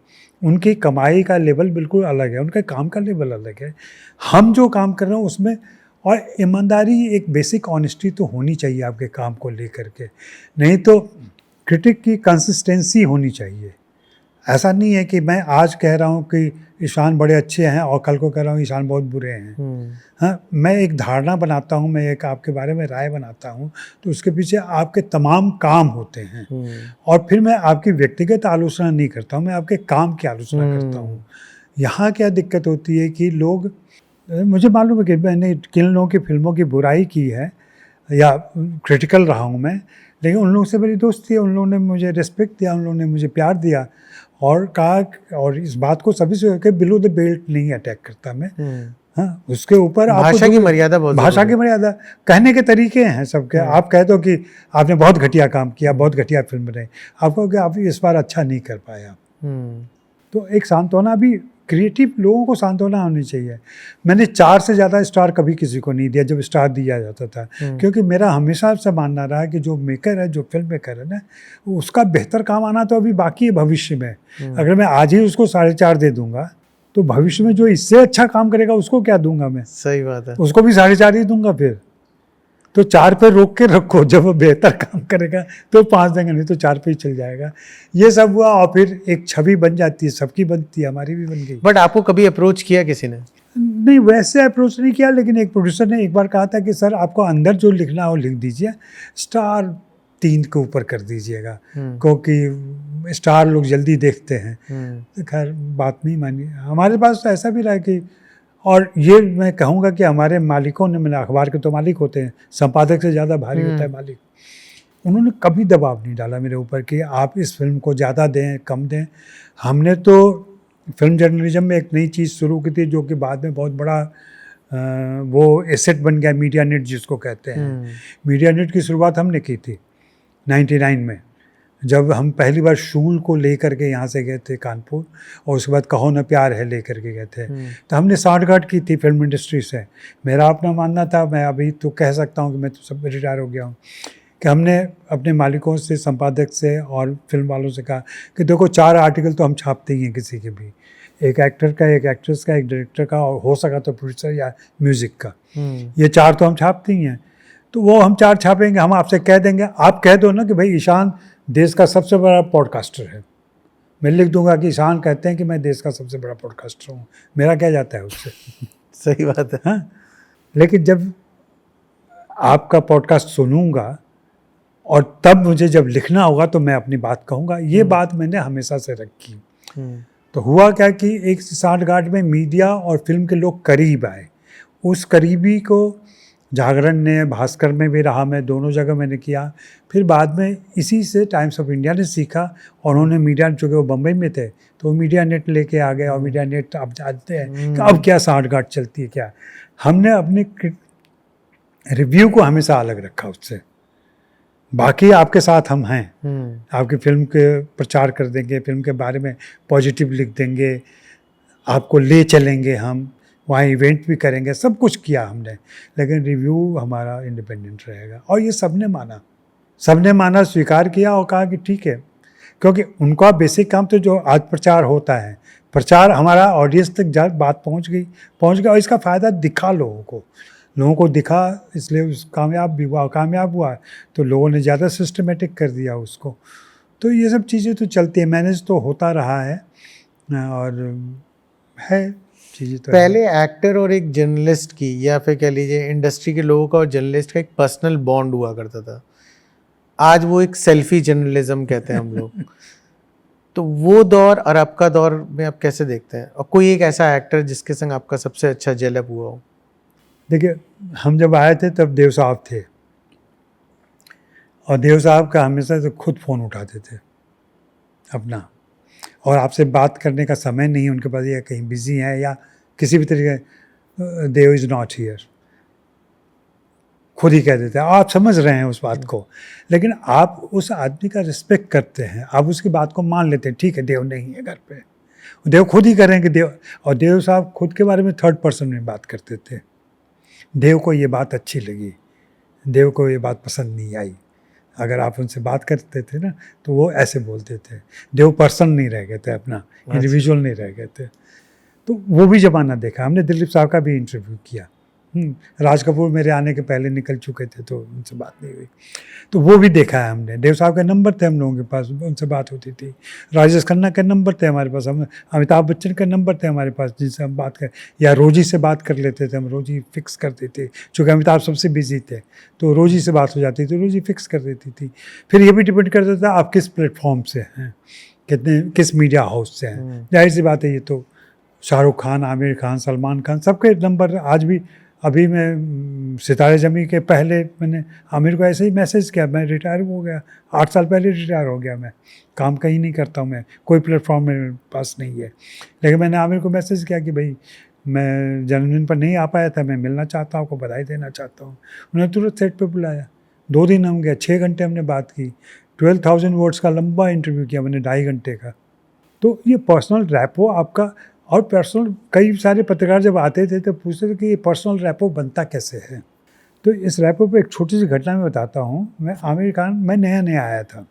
उनकी कमाई का लेवल बिल्कुल अलग है, उनका काम का लेवल अलग है। हम जो काम कर रहे हैं उसमें, और ईमानदारी, एक बेसिक ऑनेस्टी तो होनी चाहिए आपके काम को लेकर के, नहीं तो क्रिटिक की कंसिस्टेंसी होनी चाहिए। ऐसा नहीं है कि मैं आज कह रहा हूँ कि ईशान बड़े अच्छे हैं और कल को कह रहा हूँ ईशान बहुत बुरे हैं। हाँ, मैं एक धारणा बनाता हूँ, मैं एक आपके बारे में राय बनाता हूँ, तो उसके पीछे आपके तमाम काम होते हैं, और फिर मैं आपकी व्यक्तिगत आलोचना नहीं करता हूँ, मैं आपके काम की आलोचना करता हूँ। यहाँ क्या दिक्कत होती है कि लोग, मुझे मालूम है कि मैंने किन लोगों की फिल्मों की बुराई की है या क्रिटिकल रहा हूँ मैं, लेकिन उन लोगों से मेरी दोस्ती है, उन लोगों ने मुझे रिस्पेक्ट दिया, उन लोगों ने मुझे प्यार दिया, और कहा, और इस बात को सभी से बिलो द बेल्ट नहीं अटैक करता मैं। हाँ, उसके ऊपर भाषा की मर्यादा, भाषा की मर्यादा, कहने के तरीके हैं सबके। आप कह दो कि आपने बहुत घटिया काम किया, बहुत घटिया फिल्म बनाई, आप कहो कि आप इस बार अच्छा नहीं कर पाया, तो एक सांत्वना भी, क्रिएटिव लोगों को सांत्वना होनी चाहिए। मैंने 4 से ज़्यादा स्टार कभी किसी को नहीं दिया जब स्टार दिया जाता था, क्योंकि मेरा हमेशा से मानना रहा कि जो मेकर है, जो फिल्म मेकर है ना, उसका बेहतर काम आना तो अभी बाकी है भविष्य में। अगर मैं आज ही उसको 4.5 दे दूंगा तो भविष्य में जो इससे अच्छा काम करेगा उसको क्या दूंगा मैं? सही बात है, उसको भी 4.5 ही दूंगा। फिर तो 4 पे रोक के रखो, जब वो बेहतर काम करेगा तो 5 देंगे, नहीं तो 4 पे ही चल जाएगा। ये सब हुआ, और फिर एक छवि बन जाती है, सबकी बनती है, हमारी भी बन गई। बट आपको कभी अप्रोच किया किसी ने? नहीं, वैसे अप्रोच नहीं किया, लेकिन एक प्रोड्यूसर ने एक बार कहा था कि सर आपको अंदर जो लिखना हो लिख दीजिए, स्टार 3 के ऊपर कर दीजिएगा, क्योंकि स्टार लोग जल्दी देखते हैं। तो खैर बात नहीं मानी। हमारे पास तो ऐसा भी रहा कि, और ये मैं कहूँगा कि हमारे मालिकों ने, मैंने अखबार के तो मालिक होते हैं, संपादक से ज़्यादा भारी होता है मालिक, उन्होंने कभी दबाव नहीं डाला मेरे ऊपर कि आप इस फिल्म को ज़्यादा दें, कम दें। हमने तो फिल्म जर्नलिज्म में एक नई चीज़ शुरू की थी, जो कि बाद में बहुत बड़ा वो एसेट बन गया, मीडिया नेट जिसको कहते हैं। मीडिया नेट की शुरुआत हमने की थी 99 में, जब हम पहली बार शूल को लेकर के यहाँ से गए थे कानपुर, और उसके बाद कहो न प्यार है लेकर के गए थे। तो हमने साठगांठ की थी फिल्म इंडस्ट्री से। मेरा अपना मानना था, मैं अभी तो कह सकता हूँ कि मैं तो सब रिटायर हो गया हूँ, कि हमने अपने मालिकों से, संपादक से और फिल्म वालों से कहा कि देखो 4 आर्टिकल तो हम छापते ही हैं किसी के भी, एक एक्टर का, एक एक्ट्रेस का, एक डायरेक्टर का, और हो सका तो प्रोड्यूसर या म्यूज़िक का, ये 4 तो हम छापते ही हैं। तो वो हम 4 छापेंगे, हम आपसे कह देंगे, आप कह दो ना कि भाई ईशान देश का सबसे बड़ा पॉडकास्टर है, मैं लिख दूंगा कि ईशान कहते हैं कि मैं देश का सबसे बड़ा पॉडकास्टर हूँ, मेरा क्या जाता है उससे? सही बात है। हाँ, लेकिन जब आपका पॉडकास्ट सुनूंगा और तब मुझे जब लिखना होगा तो मैं अपनी बात कहूँगा। ये बात मैंने हमेशा से रखी। तो हुआ क्या कि एक साठगांठ में मीडिया और फिल्म के लोग करीब आए। उस करीबी को जागरण ने, भास्कर में भी रहा मैं, दोनों जगह मैंने किया। फिर बाद में इसी से टाइम्स ऑफ इंडिया ने सीखा और उन्होंने मीडिया, चूँकि वो बम्बई में थे तो वो मीडिया नेट लेके आ गए और मीडिया नेट आप जानते हैं कि अब क्या सांठगांठ चलती है क्या। हमने अपने रिव्यू को हमेशा अलग रखा उससे। बाकी आपके साथ हम हैं, आपकी फिल्म के प्रचार कर देंगे, फिल्म के बारे में पॉजिटिव लिख देंगे, आपको ले चलेंगे, हम वहाँ इवेंट भी करेंगे, सब कुछ किया हमने, लेकिन रिव्यू हमारा इंडिपेंडेंट रहेगा। और ये सबने माना, स्वीकार किया और कहा कि ठीक है, क्योंकि उनका बेसिक काम तो जो आज प्रचार होता है, प्रचार हमारा ऑडियंस तक जा बात पहुँच गई और इसका फ़ायदा दिखा लोगों को दिखा, इसलिए उस कामयाब हुआ तो लोगों ने ज़्यादा सिस्टमेटिक कर दिया उसको। तो ये सब चीज़ें तो चलती है, मैनेज तो होता रहा है और है चीज़ें तो पहले एक्टर और एक जर्नलिस्ट की, या फिर कह लीजिए इंडस्ट्री के लोगों का और जर्नलिस्ट का एक पर्सनल बॉन्ड हुआ करता था। आज वो एक सेल्फी जर्नलिज्म कहते हैं हम लोग। तो वो दौर और आपका दौर में आप कैसे देखते हैं, और कोई एक ऐसा एक्टर जिसके संग आपका सबसे अच्छा जेलअप हुआ हो? देखिए, हम जब आए थे तब देव साहब थे और देव साहब का हमेशा तो खुद फ़ोन उठाते थे अपना, और आपसे बात करने का समय नहीं है उनके पास, या कहीं बिजी हैं या किसी भी तरीके, देव इज़ नॉट हियर, खुद ही कह देते हैं। आप समझ रहे हैं उस बात को, लेकिन आप उस आदमी का रिस्पेक्ट करते हैं, आप उसकी बात को मान लेते हैं, ठीक है देव नहीं है घर पे, देव खुद ही करेंगे देव। और देव साहब खुद के बारे में थर्ड पर्सन में बात करते थे। देव को ये बात अच्छी लगी, देव को ये बात पसंद नहीं आई। अगर आप उनसे बात करते थे ना तो वो ऐसे बोलते थे। देव पर्सन नहीं रह गए थे, अपना इंडिविजुअल नहीं रह गए थे। तो वो भी ज़माना देखा हमने। दिलीप साहब का भी इंटरव्यू किया। राज कपूर मेरे आने के पहले निकल चुके थे तो उनसे बात नहीं हुई, तो वो भी देखा है हमने। देव साहब के नंबर थे हम लोगों के पास, उनसे बात होती थी। राजेश खन्ना के नंबर थे हमारे पास, हम अमिताभ बच्चन के नंबर थे हमारे पास जिनसे हम बात कर, या रोजी से बात कर लेते थे हम। रोजी फिक्स कर देते, चूँकि अमिताभ सबसे बिजी थे तो रोजी से बात हो जाती थी, रोजी फिक्स कर देती थी। फिर ये भी डिपेंड करता था आप किस प्लेटफॉर्म से हैं, किस मीडिया हाउस से हैं। जाहिर सी बात है, ये तो शाहरुख खान, आमिर खान, सलमान खान, सबके नंबर आज भी। अभी मैं सितारे ज़मीं के पहले मैंने आमिर को ऐसे ही मैसेज किया, मैं रिटायर हो गया, 8 साल पहले रिटायर हो गया, मैं काम कहीं नहीं करता हूँ, मैं कोई प्लेटफॉर्म मेरे पास नहीं है। लेकिन मैंने आमिर को मैसेज किया कि भाई मैं जन्मदिन पर नहीं आ पाया था, मैं मिलना चाहता हूँ, आपको बधाई देना चाहता हूँ। उन्होंने तुरंत सेट पे बुलाया, 2 दिन हम गए, 6 घंटे हमने बात की, 12,000 वर्ड्स का लंबा इंटरव्यू किया मैंने, 2.5 घंटे का। तो ये पर्सनल रैपो आपका, और पर्सनल, कई सारे पत्रकार जब आते थे तो पूछते थे कि ये पर्सनल रैपो बनता कैसे है। तो इस रैपो पे एक छोटी सी घटना मैं बताता हूँ। मैं नया आया था,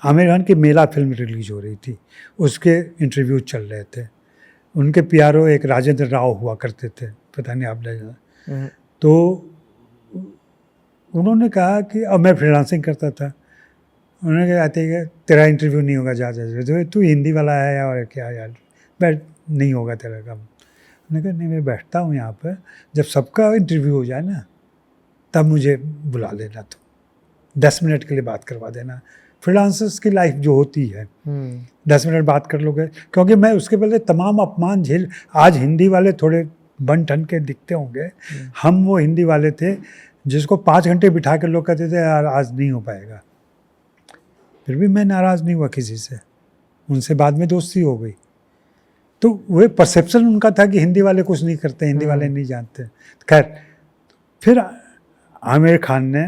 आमिर खान की मेला फिल्म रिलीज हो रही थी, उसके इंटरव्यू चल रहे थे। उनके PRO एक राजेंद्र राव हुआ करते थे, पता नहीं आप जाना। तो उन्होंने कहा कि, अब मैं फ्रीलांसिंग करता था, उन्होंने कहा तेरा इंटरव्यू नहीं होगा, जा तू हिंदी वाला है और क्या यार, बैठ, नहीं होगा तेरा काम। मैंने कहा नहीं, मैं बैठता हूँ यहाँ पर, जब सबका इंटरव्यू हो जाए ना तब मुझे बुला लेना, तो 10 मिनट के लिए बात करवा देना। फ्रीलांसर्स की लाइफ जो होती है, 10 मिनट बात कर लोगे, क्योंकि मैं उसके पहले तमाम अपमान झेल, आज हिंदी वाले थोड़े बन ठन के दिखते होंगे, हम वो हिंदी वाले थे जिसको 5 घंटे बिठा के लोग कहते थे यार आज नहीं हो पाएगा। फिर भी मैं नाराज़ नहीं हुआ किसी से, उनसे बाद में दोस्ती हो गई। तो वो परसेप्शन उनका था कि हिंदी वाले कुछ नहीं करते, हिंदी वाले नहीं जानते। खैर, फिर आमिर खान ने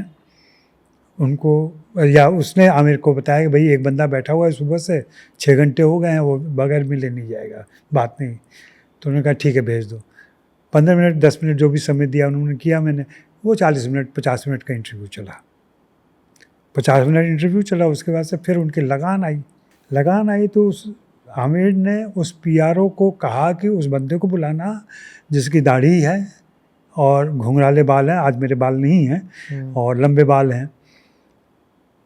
उनको, या उसने आमिर को बताया कि भाई एक बंदा बैठा हुआ है सुबह से, 6 घंटे हो गए हैं, वो बगैर मिले नहीं जाएगा, बात नहीं। तो उन्होंने कहा ठीक है भेज दो। 15 मिनट 10 मिनट जो भी समय दिया उन्होंने किया, मैंने वो 40 मिनट 50 मिनट का इंटरव्यू चला, 50 मिनट इंटरव्यू चला। उसके बाद से फिर उनकी लगान आई तो उस आमिर ने उस PRO को कहा कि उस बंदे को बुलाना जिसकी दाढ़ी है और घुंघराले बाल हैं, आज मेरे बाल नहीं हैं और लंबे बाल हैं।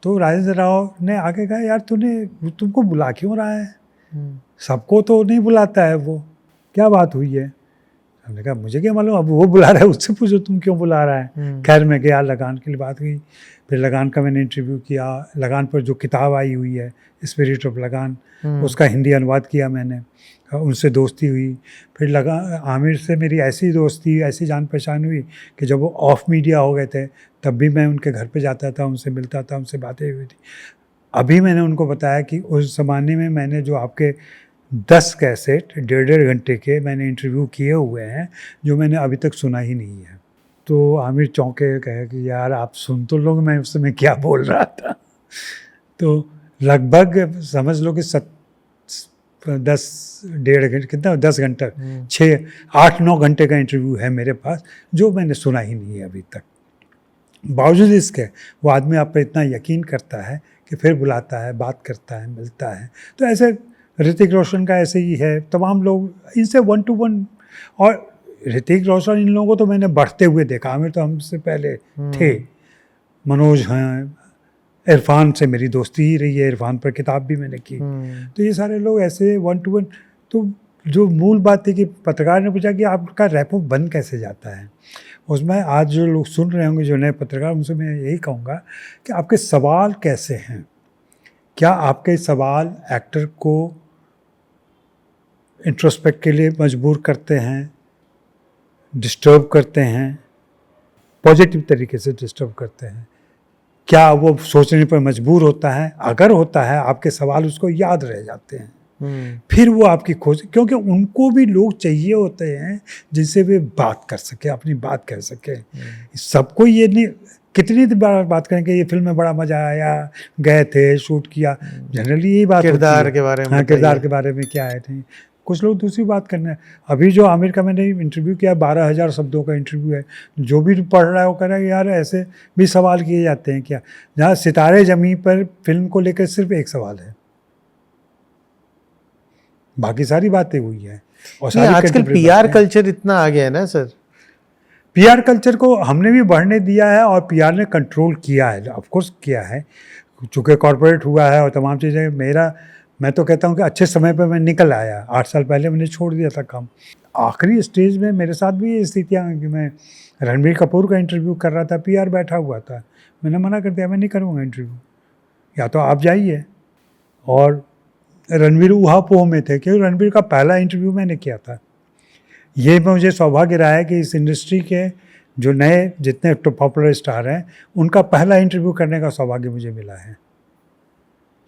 तो राजेंद्र राव ने आके कहा यार तुमको बुला क्यों रहा है, सबको तो नहीं बुलाता है वो, क्या बात हुई है। हमने कहा मुझे क्या मालूम, अब वो बुला रहा है उससे पूछो तुम क्यों बुला रहा है। खैर मैं गया, लगान के लिए बात हुई, फिर लगान का मैंने इंटरव्यू किया। लगान पर जो किताब आई हुई है स्पिरिट ऑफ लगान, उसका हिंदी अनुवाद किया मैंने, उनसे दोस्ती हुई। फिर लगा आमिर से मेरी ऐसी दोस्ती, ऐसी जान पहचान हुई कि जब वो ऑफ मीडिया हो गए थे तब भी मैं उनके घर पे जाता था, उनसे मिलता था, उनसे बातें हुई थी। अभी मैंने उनको बताया कि उस ज़माने में मैंने जो आपके 10 कैसेट 1.5 घंटे के मैंने इंटरव्यू किए हुए हैं जो मैंने अभी तक सुना ही नहीं है। तो आमिर चौंके, कहे कि यार आप सुन तो लो मैं उस समय क्या बोल रहा था। तो लगभग समझ लो कि 10 घंटे, कितना 10 घंटा 6-8-9 घंटे का इंटरव्यू है मेरे पास जो मैंने सुना ही नहीं है अभी तक। बावजूद इसके वो आदमी आप पर इतना यकीन करता है कि फिर बुलाता है, बात करता है, मिलता है। तो ऐसे ऋतिक रोशन का ऐसे ही है, तमाम लोग इनसे 1 to 1। और ऋतिक रोशन इन लोगों को तो मैंने बढ़ते हुए देखा, आमिर तो हमसे पहले थे, मनोज हैं, इरफान से मेरी दोस्ती ही रही है, इरफान पर किताब भी मैंने की। तो ये सारे लोग ऐसे 1 to 1। तो जो मूल बात थी कि पत्रकार ने पूछा कि आपका रैपो बन कैसे जाता है, उसमें आज जो लोग सुन रहे होंगे जो नए पत्रकार, उनसे मैं यही कहूँगा कि आपके सवाल कैसे हैं, क्या आपके सवाल एक्टर को इंट्रोस्पेक्ट के लिए मजबूर करते हैं, डिस्टर्ब करते हैं, पॉजिटिव तरीके से डिस्टर्ब करते हैं, क्या वो सोचने पर मजबूर होता है, अगर होता है आपके सवाल उसको याद रह जाते हैं। फिर वो आपकी खोज, क्योंकि उनको भी लोग चाहिए होते हैं जिनसे वे बात कर सके, अपनी बात कह सके। सबको ये नहीं, कितनी बार बात करेंगे ये फिल्म में बड़ा मजा आया, गए थे, शूट किया, जनरली यही बात किरदार के बारे में, हाँ किरदार के बारे में क्या है थे। कुछ लोग दूसरी बात करना है। अभी जो आमिर का मैंने इंटरव्यू किया 12,000 शब्दों का इंटरव्यू है, जो भी पढ़ रहा है वो कह रहा है यार ऐसे भी सवाल किए जाते हैं क्या, जहाँ सितारे ज़मीं पर फिल्म को लेकर सिर्फ एक सवाल है, बाकी सारी बातें हुई हैं। और आजकल पीआर कल्चर इतना आ गया है ना सर, पीआर कल्चर को हमने भी बढ़ने दिया है और पीआर ने कंट्रोल किया है, ऑफ कोर्स किया है, चूँकि कॉर्पोरेट हुआ है और तमाम चीज़ें। मैं तो कहता हूँ कि अच्छे समय पर मैं निकल आया, 8 साल पहले मैंने छोड़ दिया था काम। आखिरी स्टेज में मेरे साथ भी ये स्थितियाँ हैं कि मैं रणबीर कपूर का इंटरव्यू कर रहा था, पीआर बैठा हुआ था, मैंने मना कर दिया, मैं नहीं करूँगा इंटरव्यू, या तो आप जाइए। और रणबीर ऊहापोह में थे, क्योंकि रणबीर का पहला इंटरव्यू मैंने किया था। ये मुझे सौभाग्य रहा है कि इस इंडस्ट्री के जो नए जितने पॉपुलर स्टार हैं उनका पहला इंटरव्यू करने का सौभाग्य मुझे मिला है।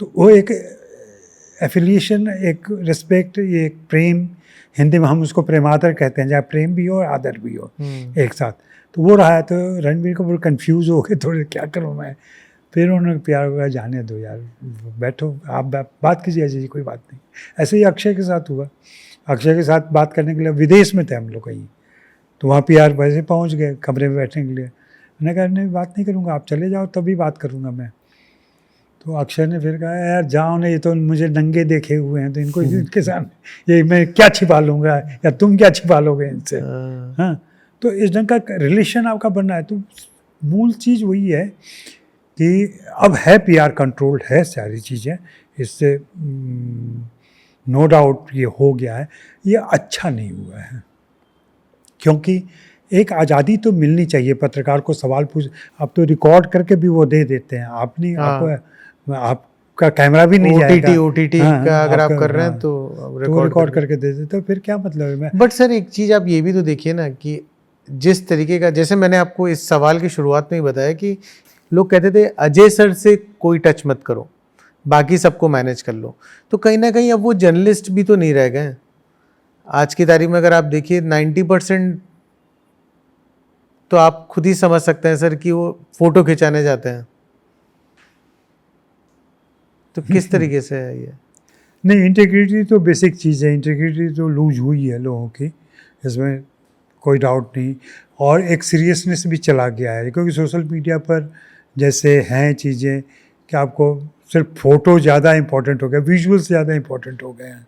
तो वो एक एफिलिएशन, एक रिस्पेक्ट, ये एक प्रेम, हिंदी में हम उसको प्रेमादर कहते हैं, जहाँ प्रेम भी हो और आदर भी हो एक साथ, तो वो रहा है। तो रणबीर कपूर कंफ्यूज हो गए थोड़े, क्या करूँ मैं। फिर उन्होंने प्यार हुआ, जाने दो यार, बैठो आप बात कीजिए, जी कोई बात नहीं। ऐसे ही अक्षय के साथ हुआ, अक्षय के साथ बात करने के लिए विदेश में थे हम लोग कहीं, तो वहाँ पीआर वैसे पहुँच गए कमरे में बैठने के लिए। मैंने कहा नहीं बात नहीं करूँगा, आप चले जाओ तभी बात करूँगा मैं। तो अक्षय ने फिर कहा यार जाओ ना, ये तो मुझे नंगे देखे हुए हैं, तो इनको इनके सामने ये मैं क्या छिपा लूँगा, या तुम क्या छिपा लोगे इनसे। हाँ, तो इस ढंग का रिलेशन आपका बनना है। तो मूल चीज़ वही है कि अब है पीआर कंट्रोल्ड है सारी चीज़ें, इससे नो डाउट ये हो गया है। ये अच्छा नहीं हुआ है, क्योंकि एक आज़ादी तो मिलनी चाहिए पत्रकार को सवाल पूछ। अब तो रिकॉर्ड करके भी वो दे देते हैं, आप नहीं, आपका कैमरा भी नहीं जाएगा, ओटीटी का अगर आप कर रहे हैं तो रिकॉर्ड करके दे देते, तो फिर क्या मतलब है। बट सर एक चीज़ आप ये भी तो देखिए ना कि जिस तरीके का, जैसे मैंने आपको इस सवाल की शुरुआत में ही बताया कि लोग कहते थे अजय सर से कोई टच मत करो, बाकी सबको मैनेज कर लो, तो कहीं ना कहीं अब वो जर्नलिस्ट भी तो नहीं रह गए। आज की तारीख में अगर आप देखिए 90% तो आप खुद ही समझ सकते हैं सर कि वो फोटो खिंचाने जाते हैं, तो किस तरीके से है ये। नहीं, इंटीग्रिटी तो बेसिक चीज़ है, इंटीग्रिटी तो लूज हुई है लोगों की, इसमें कोई डाउट नहीं। और एक सीरियसनेस भी चला गया है, क्योंकि सोशल मीडिया पर जैसे हैं चीज़ें कि आपको सिर्फ फ़ोटो ज़्यादा इम्पोर्टेंट हो गया, विजुअल्स ज़्यादा इम्पोर्टेंट हो गए हैं,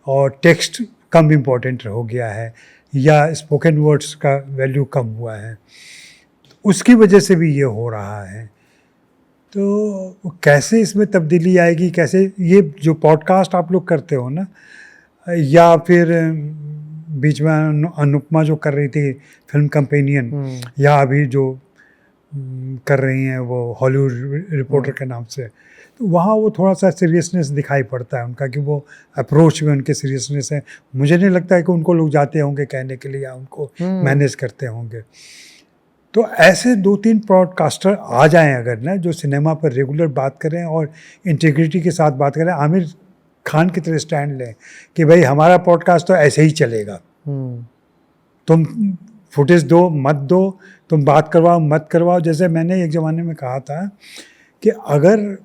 और टेक्स्ट कम इम्पोर्टेंट हो गया है, या स्पोकन वर्ड्स का वैल्यू कम हुआ है, उसकी वजह से भी ये हो रहा है। तो कैसे इसमें तब्दीली आएगी, कैसे ये जो पॉडकास्ट आप लोग करते हो ना, या फिर बीच में अनुपमा जो कर रही थी फिल्म कंपेनियन, या अभी जो कर रही हैं वो हॉलीवुड रिपोर्टर के नाम से, तो वहाँ वो थोड़ा सा सीरियसनेस दिखाई पड़ता है उनका, कि वो अप्रोच में उनके सीरियसनेस है। मुझे नहीं लगता है कि उनको लोग जाते होंगे कहने के लिए या उनको मैनेज करते होंगे। तो ऐसे 2-3 पॉडकास्टर आ जाएं अगर ना, जो सिनेमा पर रेगुलर बात करें और इंटीग्रिटी के साथ बात करें, आमिर खान की तरह स्टैंड लें कि भाई हमारा पॉडकास्ट तो ऐसे ही चलेगा, तुम फुटेज दो मत दो, तुम बात करवाओ मत करवाओ। जैसे मैंने एक ज़माने में कहा था कि अगर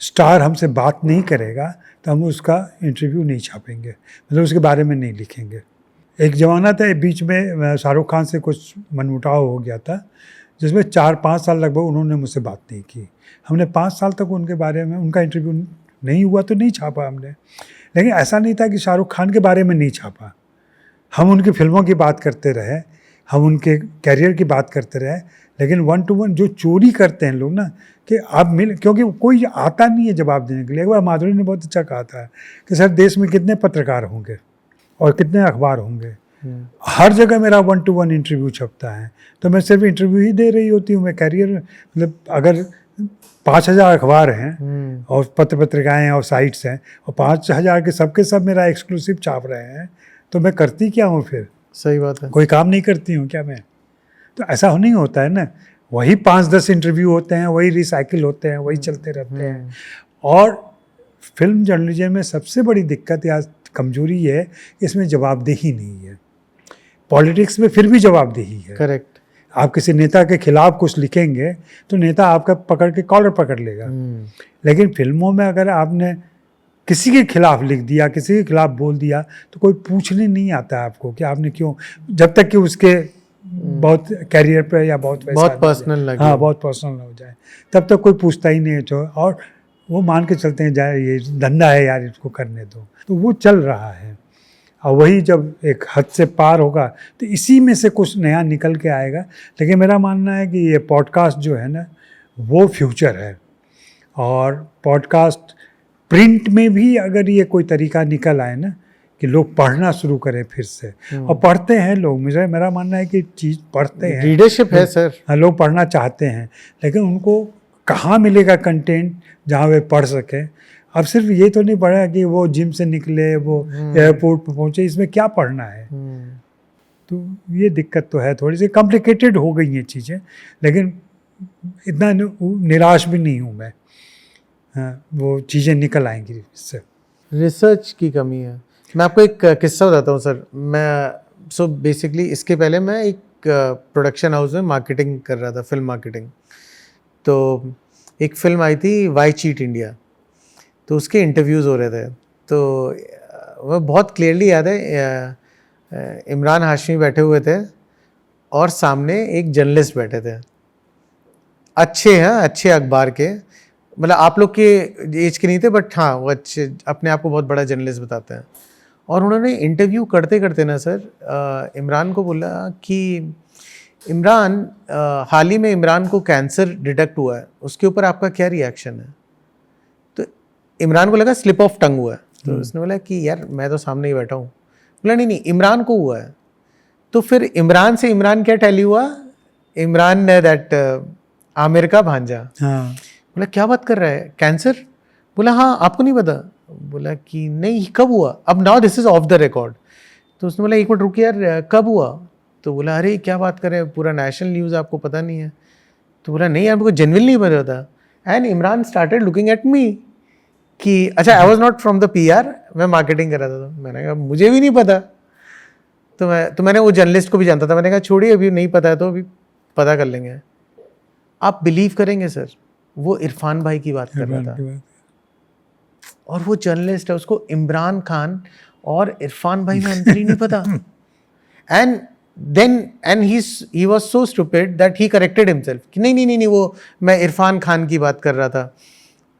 स्टार हमसे बात नहीं करेगा तो हम उसका इंटरव्यू नहीं छापेंगे, मतलब उसके बारे में नहीं लिखेंगे। एक ज़माना था बीच में शाहरुख खान से कुछ मनमुटाव हो गया था, जिसमें 4-5 साल लगभग उन्होंने मुझसे बात नहीं की। हमने 5 साल तक उनके बारे में, उनका इंटरव्यू नहीं हुआ तो नहीं छापा हमने। लेकिन ऐसा नहीं था कि शाहरुख खान के बारे में नहीं छापा, हम उनकी फिल्मों की बात करते रहे, हम उनके कैरियर की बात करते रहे। लेकिन 1 to 1 जो चोरी करते हैं लोग ना, कि आप मिल, क्योंकि कोई आता नहीं है जवाब देने के लिए। एक बार माधुरी ने बहुत अच्छा कहा था कि सर देश में कितने पत्रकार होंगे और कितने अखबार होंगे, हर जगह मेरा 1 to 1 इंटरव्यू छपता है, तो मैं सिर्फ इंटरव्यू ही दे रही होती हूँ। मैं कैरियर, मतलब अगर 5,000 अखबार हैं और पत्रिकाएँ और साइट्स हैं और 5,000 के सबके सब मेरा एक्सक्लूसिव छाप रहे हैं, तो मैं करती क्या हूँ फिर? सही बात है, कोई काम नहीं करती हूँ क्या मैं? तो ऐसा नहीं होता है ना। वही 5-10 इंटरव्यू होते हैं, वही रिसाइकिल होते हैं, वही चलते रहते हैं। और फिल्म जर्नलिज्म में सबसे बड़ी दिक्कत या कमजोरी ये है, इसमें जवाबदेही नहीं है। पॉलिटिक्स में फिर भी जवाबदेही है। करेक्ट। आप किसी नेता के खिलाफ कुछ लिखेंगे तो नेता आपका पकड़ के कॉलर पकड़ लेगा। लेकिन फिल्मों में अगर आपने किसी के खिलाफ लिख दिया, किसी के खिलाफ बोल दिया, तो कोई पूछने नहीं आता आपको कि आपने क्यों, जब तक कि उसके बहुत कैरियर पे या बहुत पर्सनल लगे, हाँ बहुत पर्सनल हो जाए, तब तक कोई पूछता ही नहीं है। तो और वो मान के चलते हैं जाए ये धंधा है यार, इसको करने दो, तो वो चल रहा है। और वही जब एक हद से पार होगा तो इसी में से कुछ नया निकल के आएगा। लेकिन मेरा मानना है कि ये पॉडकास्ट जो है ना, वो फ्यूचर है। और पॉडकास्ट प्रिंट में भी अगर ये कोई तरीका निकल आए ना, कि लोग पढ़ना शुरू करें फिर से, और पढ़ते हैं लोग, मेरा मानना है कि चीज़ पढ़ते हैं, रीडरशिप है सर। हाँ, लोग पढ़ना चाहते हैं, लेकिन उनको कहाँ मिलेगा कंटेंट जहाँ वे पढ़ सकें। अब सिर्फ ये तो नहीं पढ़ा कि वो जिम से निकले, वो एयरपोर्ट पर पहुँचे, इसमें क्या पढ़ना है? तो ये दिक्कत तो है, थोड़ी सी कॉम्प्लिकेटेड हो गई ये चीज़ें। लेकिन इतना निराश भी नहीं हूँ मैं, हाँ, वो चीज़ें निकल आएंगी इससे। रिसर्च की कमी है। मैं आपको एक किस्सा बताता हूँ सर। मैं बेसिकली इसके पहले मैं एक प्रोडक्शन हाउस में मार्केटिंग कर रहा था, फिल्म मार्केटिंग। तो एक फिल्म आई थी वाई चीट इंडिया, तो उसके इंटरव्यूज़ हो रहे थे। तो वह बहुत क्लियरली याद है, इमरान हाशमी बैठे हुए थे और सामने एक जर्नलिस्ट बैठे थे, अच्छे हैं, अच्छे अखबार के, मतलब आप लोग के एज के नहीं थे, बट हाँ वो अच्छे, अपने आप को बहुत बड़ा जर्नलिस्ट बताते हैं। और उन्होंने इंटरव्यू करते करते ना सर इमरान को बोला कि इमरान, हाल ही में इमरान को कैंसर डिटेक्ट हुआ है, उसके ऊपर आपका क्या रिएक्शन है? तो इमरान को लगा स्लिप ऑफ टंग हुआ है, तो उसने बोला कि यार मैं तो सामने ही बैठा हूँ। बोला नहीं नहीं, इमरान को हुआ है। तो फिर इमरान से इमरान क्या टैली हुआ, इमरान ने दैट आमिर का भांजा। हाँ। बोला क्या बात कर रहा है, कैंसर? बोला हाँ, आपको नहीं पता? बोला कि नहीं, कब हुआ? अब now this is of the record. तो उसने बोला एक मिनट रुकिए यार, कब हुआ? तो बोला अरे क्या बात कर रहे हैं, पूरा नेशनल न्यूज़ आपको पता नहीं है? तो बोला नहीं यार, मेरे को जेन्युइनली नहीं पता था। And Imran started looking at me कि अच्छा, I was not from the PR, मैं मार्केटिंग कर रहा था। तो मैंने कहा मुझे भी नहीं पता। तो मैंने वो जर्नलिस्ट को भी जानता था, मैंने कहा छोड़िए, अभी नहीं पता है तो अभी पता कर लेंगे। आप बिलीव करेंगे सर, वो इरफान भाई की बात कर रहा था, और वो जर्नलिस्ट है, उसको इमरान खान और इरफान भाई में अंतर ही नहीं पता। And he was so stupid that he corrected himself कि नहीं नहीं नहीं नहीं, वो मैं इरफान खान की बात कर रहा था।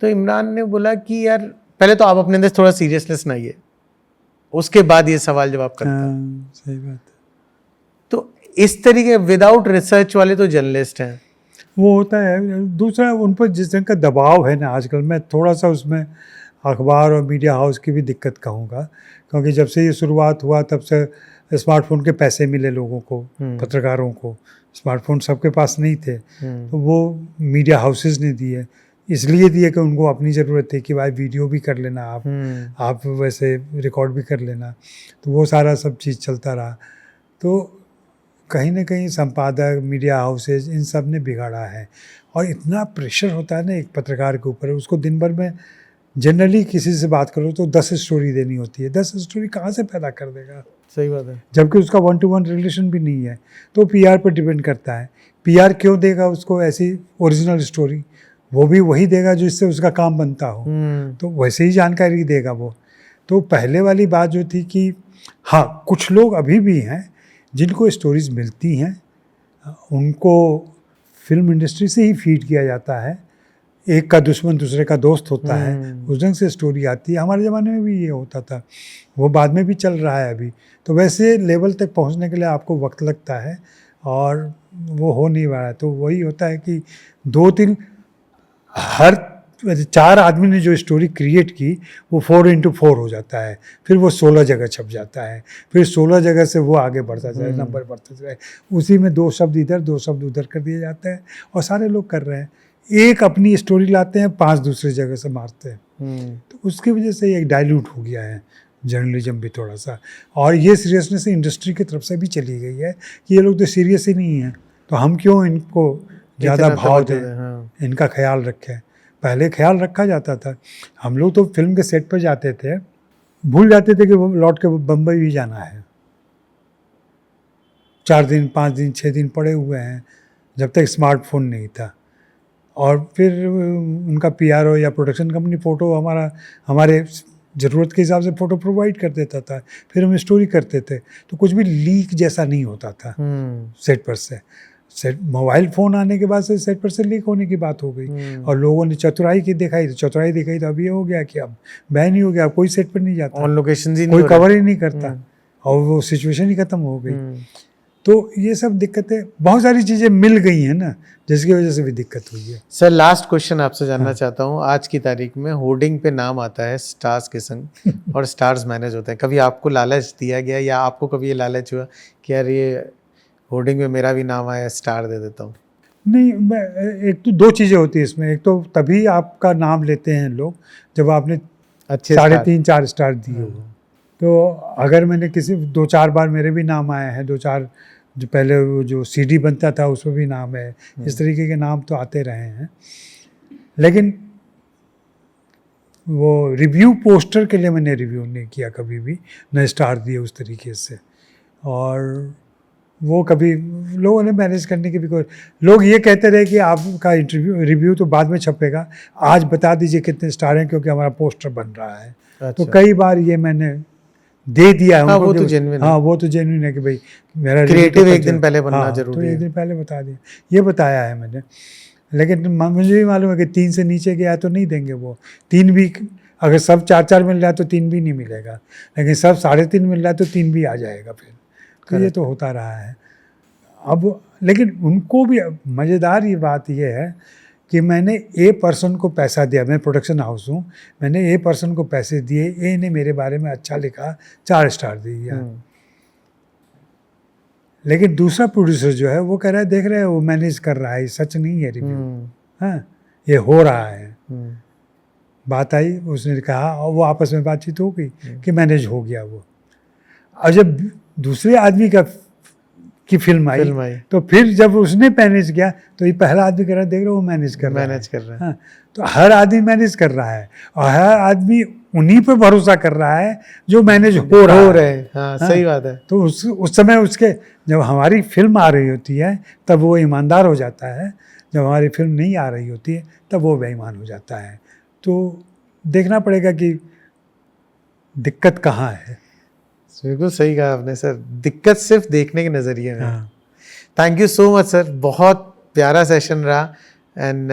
तो इमरान ने बोला कि यार पहले तो आप अपने अंदर थोड़ा सीरियसनेस लाइए, उसके बाद ये सवाल जवाब करता है। सही बात है। तो इस तरीके विदाउट रिसर्च वाले तो जर्नलिस्ट हैं, वो होता है। दूसरा, उन पर जिस तरह का दबाव है ना आजकल, मैं थोड़ा सा उसमें अखबार और मीडिया हाउस की भी दिक्कत कहूँगा, क्योंकि जब से ये शुरुआत हुआ तब से स्मार्टफोन के पैसे मिले लोगों को, पत्रकारों को। स्मार्टफोन सबके पास नहीं थे, तो वो मीडिया हाउसेस ने दिए, इसलिए दिए कि उनको अपनी ज़रूरत थी कि भाई वीडियो भी कर लेना आप वैसे रिकॉर्ड भी कर लेना, तो वो सारा सब चीज़ चलता रहा। तो कहीं ना कहीं संपादक, मीडिया हाउसेज, इन सब ने बिगाड़ा है। और इतना प्रेशर होता है ना एक पत्रकार के ऊपर, उसको दिन भर में जनरली किसी से बात करो तो 10 स्टोरी देनी होती है। 10 स्टोरी कहाँ से पैदा कर देगा? सही बात है। जबकि उसका 1-to-1 रिलेशन भी नहीं है, तो पीआर पर डिपेंड करता है। पीआर क्यों देगा उसको ऐसी ओरिजिनल स्टोरी? वो भी वही देगा जिससे उसका काम बनता हो, तो वैसे ही जानकारी देगा वो। तो पहले वाली बात जो थी कि हाँ, कुछ लोग अभी भी हैं जिनको स्टोरीज मिलती हैं, उनको फिल्म इंडस्ट्री से ही फीड किया जाता है। एक का दुश्मन दूसरे का दोस्त होता है, उस ढंग से स्टोरी आती है। हमारे ज़माने में भी ये होता था, वो बाद में भी चल रहा है अभी। तो वैसे लेवल तक पहुंचने के लिए आपको वक्त लगता है और वो हो नहीं रहा है। तो वही होता है कि 2-3 हर 4 आदमी ने जो स्टोरी क्रिएट की वो 4x4 हो जाता है, फिर वो 16 जगह छप जाता है, फिर 16 जगह से वो आगे बढ़ता जाए, नंबर बढ़ता जाए। उसी में 2 शब्द इधर 2 शब्द उधर कर दिए जाते हैं और सारे लोग कर रहे हैं। एक अपनी स्टोरी लाते हैं, 5 दूसरी जगह से मारते हैं। तो उसकी वजह से एक डाइल्यूट हो गया है जर्नलिज्म भी थोड़ा सा। और ये सीरियसनेस इंडस्ट्री की तरफ से भी चली गई है कि ये लोग तो सीरियस ही नहीं हैं, तो हम क्यों इनको ज़्यादा भाव दें, इनका ख्याल रखें। पहले ख्याल रखा जाता था। हम लोग तो फिल्म के सेट पर जाते थे, भूल जाते थे कि वो लौट के बम्बई भी जाना है। 4 दिन 5 दिन 6 दिन पड़े हुए हैं, जब तक स्मार्टफोन नहीं था। और फिर उनका पीआरओ या प्रोडक्शन कंपनी फ़ोटो हमारे ज़रूरत के हिसाब से फ़ोटो प्रोवाइड कर देता था, फिर हम स्टोरी करते थे। तो कुछ भी लीक जैसा नहीं होता था सेट पर से। सेट मोबाइल फ़ोन आने के बाद से सेट पर से लीक होने की बात हो गई और लोगों ने चतुराई दिखाई तो अब ये हो गया कि अब बैन ही हो गया, कोई सेट पर नहीं जाता, ऑन लोकेशन ही कोई कवर ही नहीं करता और वो सिचुएशन ही ख़त्म हो गई। तो ये सब दिक्कतें, बहुत सारी चीज़ें मिल गई हैं ना, जिसकी वजह से भी दिक्कत हुई है। सर लास्ट क्वेश्चन आपसे जानना चाहता हूँ, आज की तारीख में होर्डिंग पे नाम आता है स्टार्स के संग और स्टार्स मैनेज होते हैं, कभी आपको लालच दिया गया या आपको कभी ये लालच हुआ कि यार ये होर्डिंग में मेरा भी नाम आया, स्टार दे देता हूँ? नहीं, मैं एक तो 2 चीज़ें होती है इसमें। एक तो तभी आपका नाम लेते हैं लोग जब आपने अच्छे 3.5-4 स्टार दिए हो। तो अगर मैंने किसी 2-4 बार मेरे भी नाम आए हैं, 2-4 जो पहले वो जो सीडी बनता था उसमें भी नाम है, इस तरीके के नाम तो आते रहे हैं। लेकिन वो रिव्यू पोस्टर के लिए मैंने रिव्यू नहीं किया कभी भी, न स्टार दिए उस तरीके से। और वो कभी लोगों ने मैनेज करने की भी कोई, लोग ये कहते रहे कि आपका रिव्यू तो बाद में छपेगा, आज बता दीजिए कितने स्टार हैं क्योंकि हमारा पोस्टर बन रहा है। अच्छा। तो कई बार ये मैंने दे दिया है उनको। वो तो जेन्युइन है। हाँ, वो तो जेन्युइन है कि भाई मेरा क्रिएटिव एक दिन पहले बनना जरूरी तो है। एक दिन पहले बता दिया, ये बताया है मैंने। लेकिन मुझे भी मालूम है कि 3 से नीचे गया तो नहीं देंगे वो। 3 भी अगर सब 4-4 मिल रहा है तो 3 भी नहीं मिलेगा, लेकिन सब 3.5 मिल रहा है तो 3 भी आ जाएगा फिर। तो ये तो होता रहा है अब। लेकिन उनको भी मज़ेदार ये बात ये है कि मैंने ए पर्सन को पैसा दिया, मैं प्रोडक्शन हाउस हूँ, मैंने ए पर्सन को पैसे दिए, ए ने मेरे बारे में अच्छा लिखा, 4 स्टार दे दिया। लेकिन दूसरा प्रोड्यूसर जो है वो कह रहा है देख रहे हैं वो मैनेज कर रहा है, सच नहीं है रिव्यू, हाँ ये हो रहा है। बात आई, उसने कहा और वो आपस में बातचीत हो गई कि मैनेज हो गया वो। और जब दूसरे आदमी की फिल्म आई तो फिर जब उसने मैनेज किया तो ये पहला आदमी कह रहा है देख रहे हो वो मैनेज कर रहा है। हाँ, तो हर आदमी मैनेज कर रहा है और हर आदमी उन्हीं पे भरोसा कर रहा है जो मैनेज हो रहा है। हाँ, सही बात है। तो उस समय उसके, जब हमारी फिल्म आ रही होती है तब वो ईमानदार हो जाता है, जब हमारी फिल्म नहीं आ रही होती है तब वो बेईमान हो जाता है। तो देखना पड़ेगा कि दिक्कत कहाँ है। बिल्कुल सही कहा आपने सर, दिक्कत सिर्फ देखने के नज़रिए में। Thank you so much sir, बहुत प्यारा सेशन रहा एंड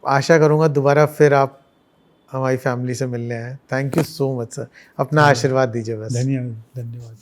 आशा करूँगा दोबारा फिर आप हमारी फैमिली से मिलने आए। Thank you so much sir, अपना आशीर्वाद दीजिए बस। धन्यवाद।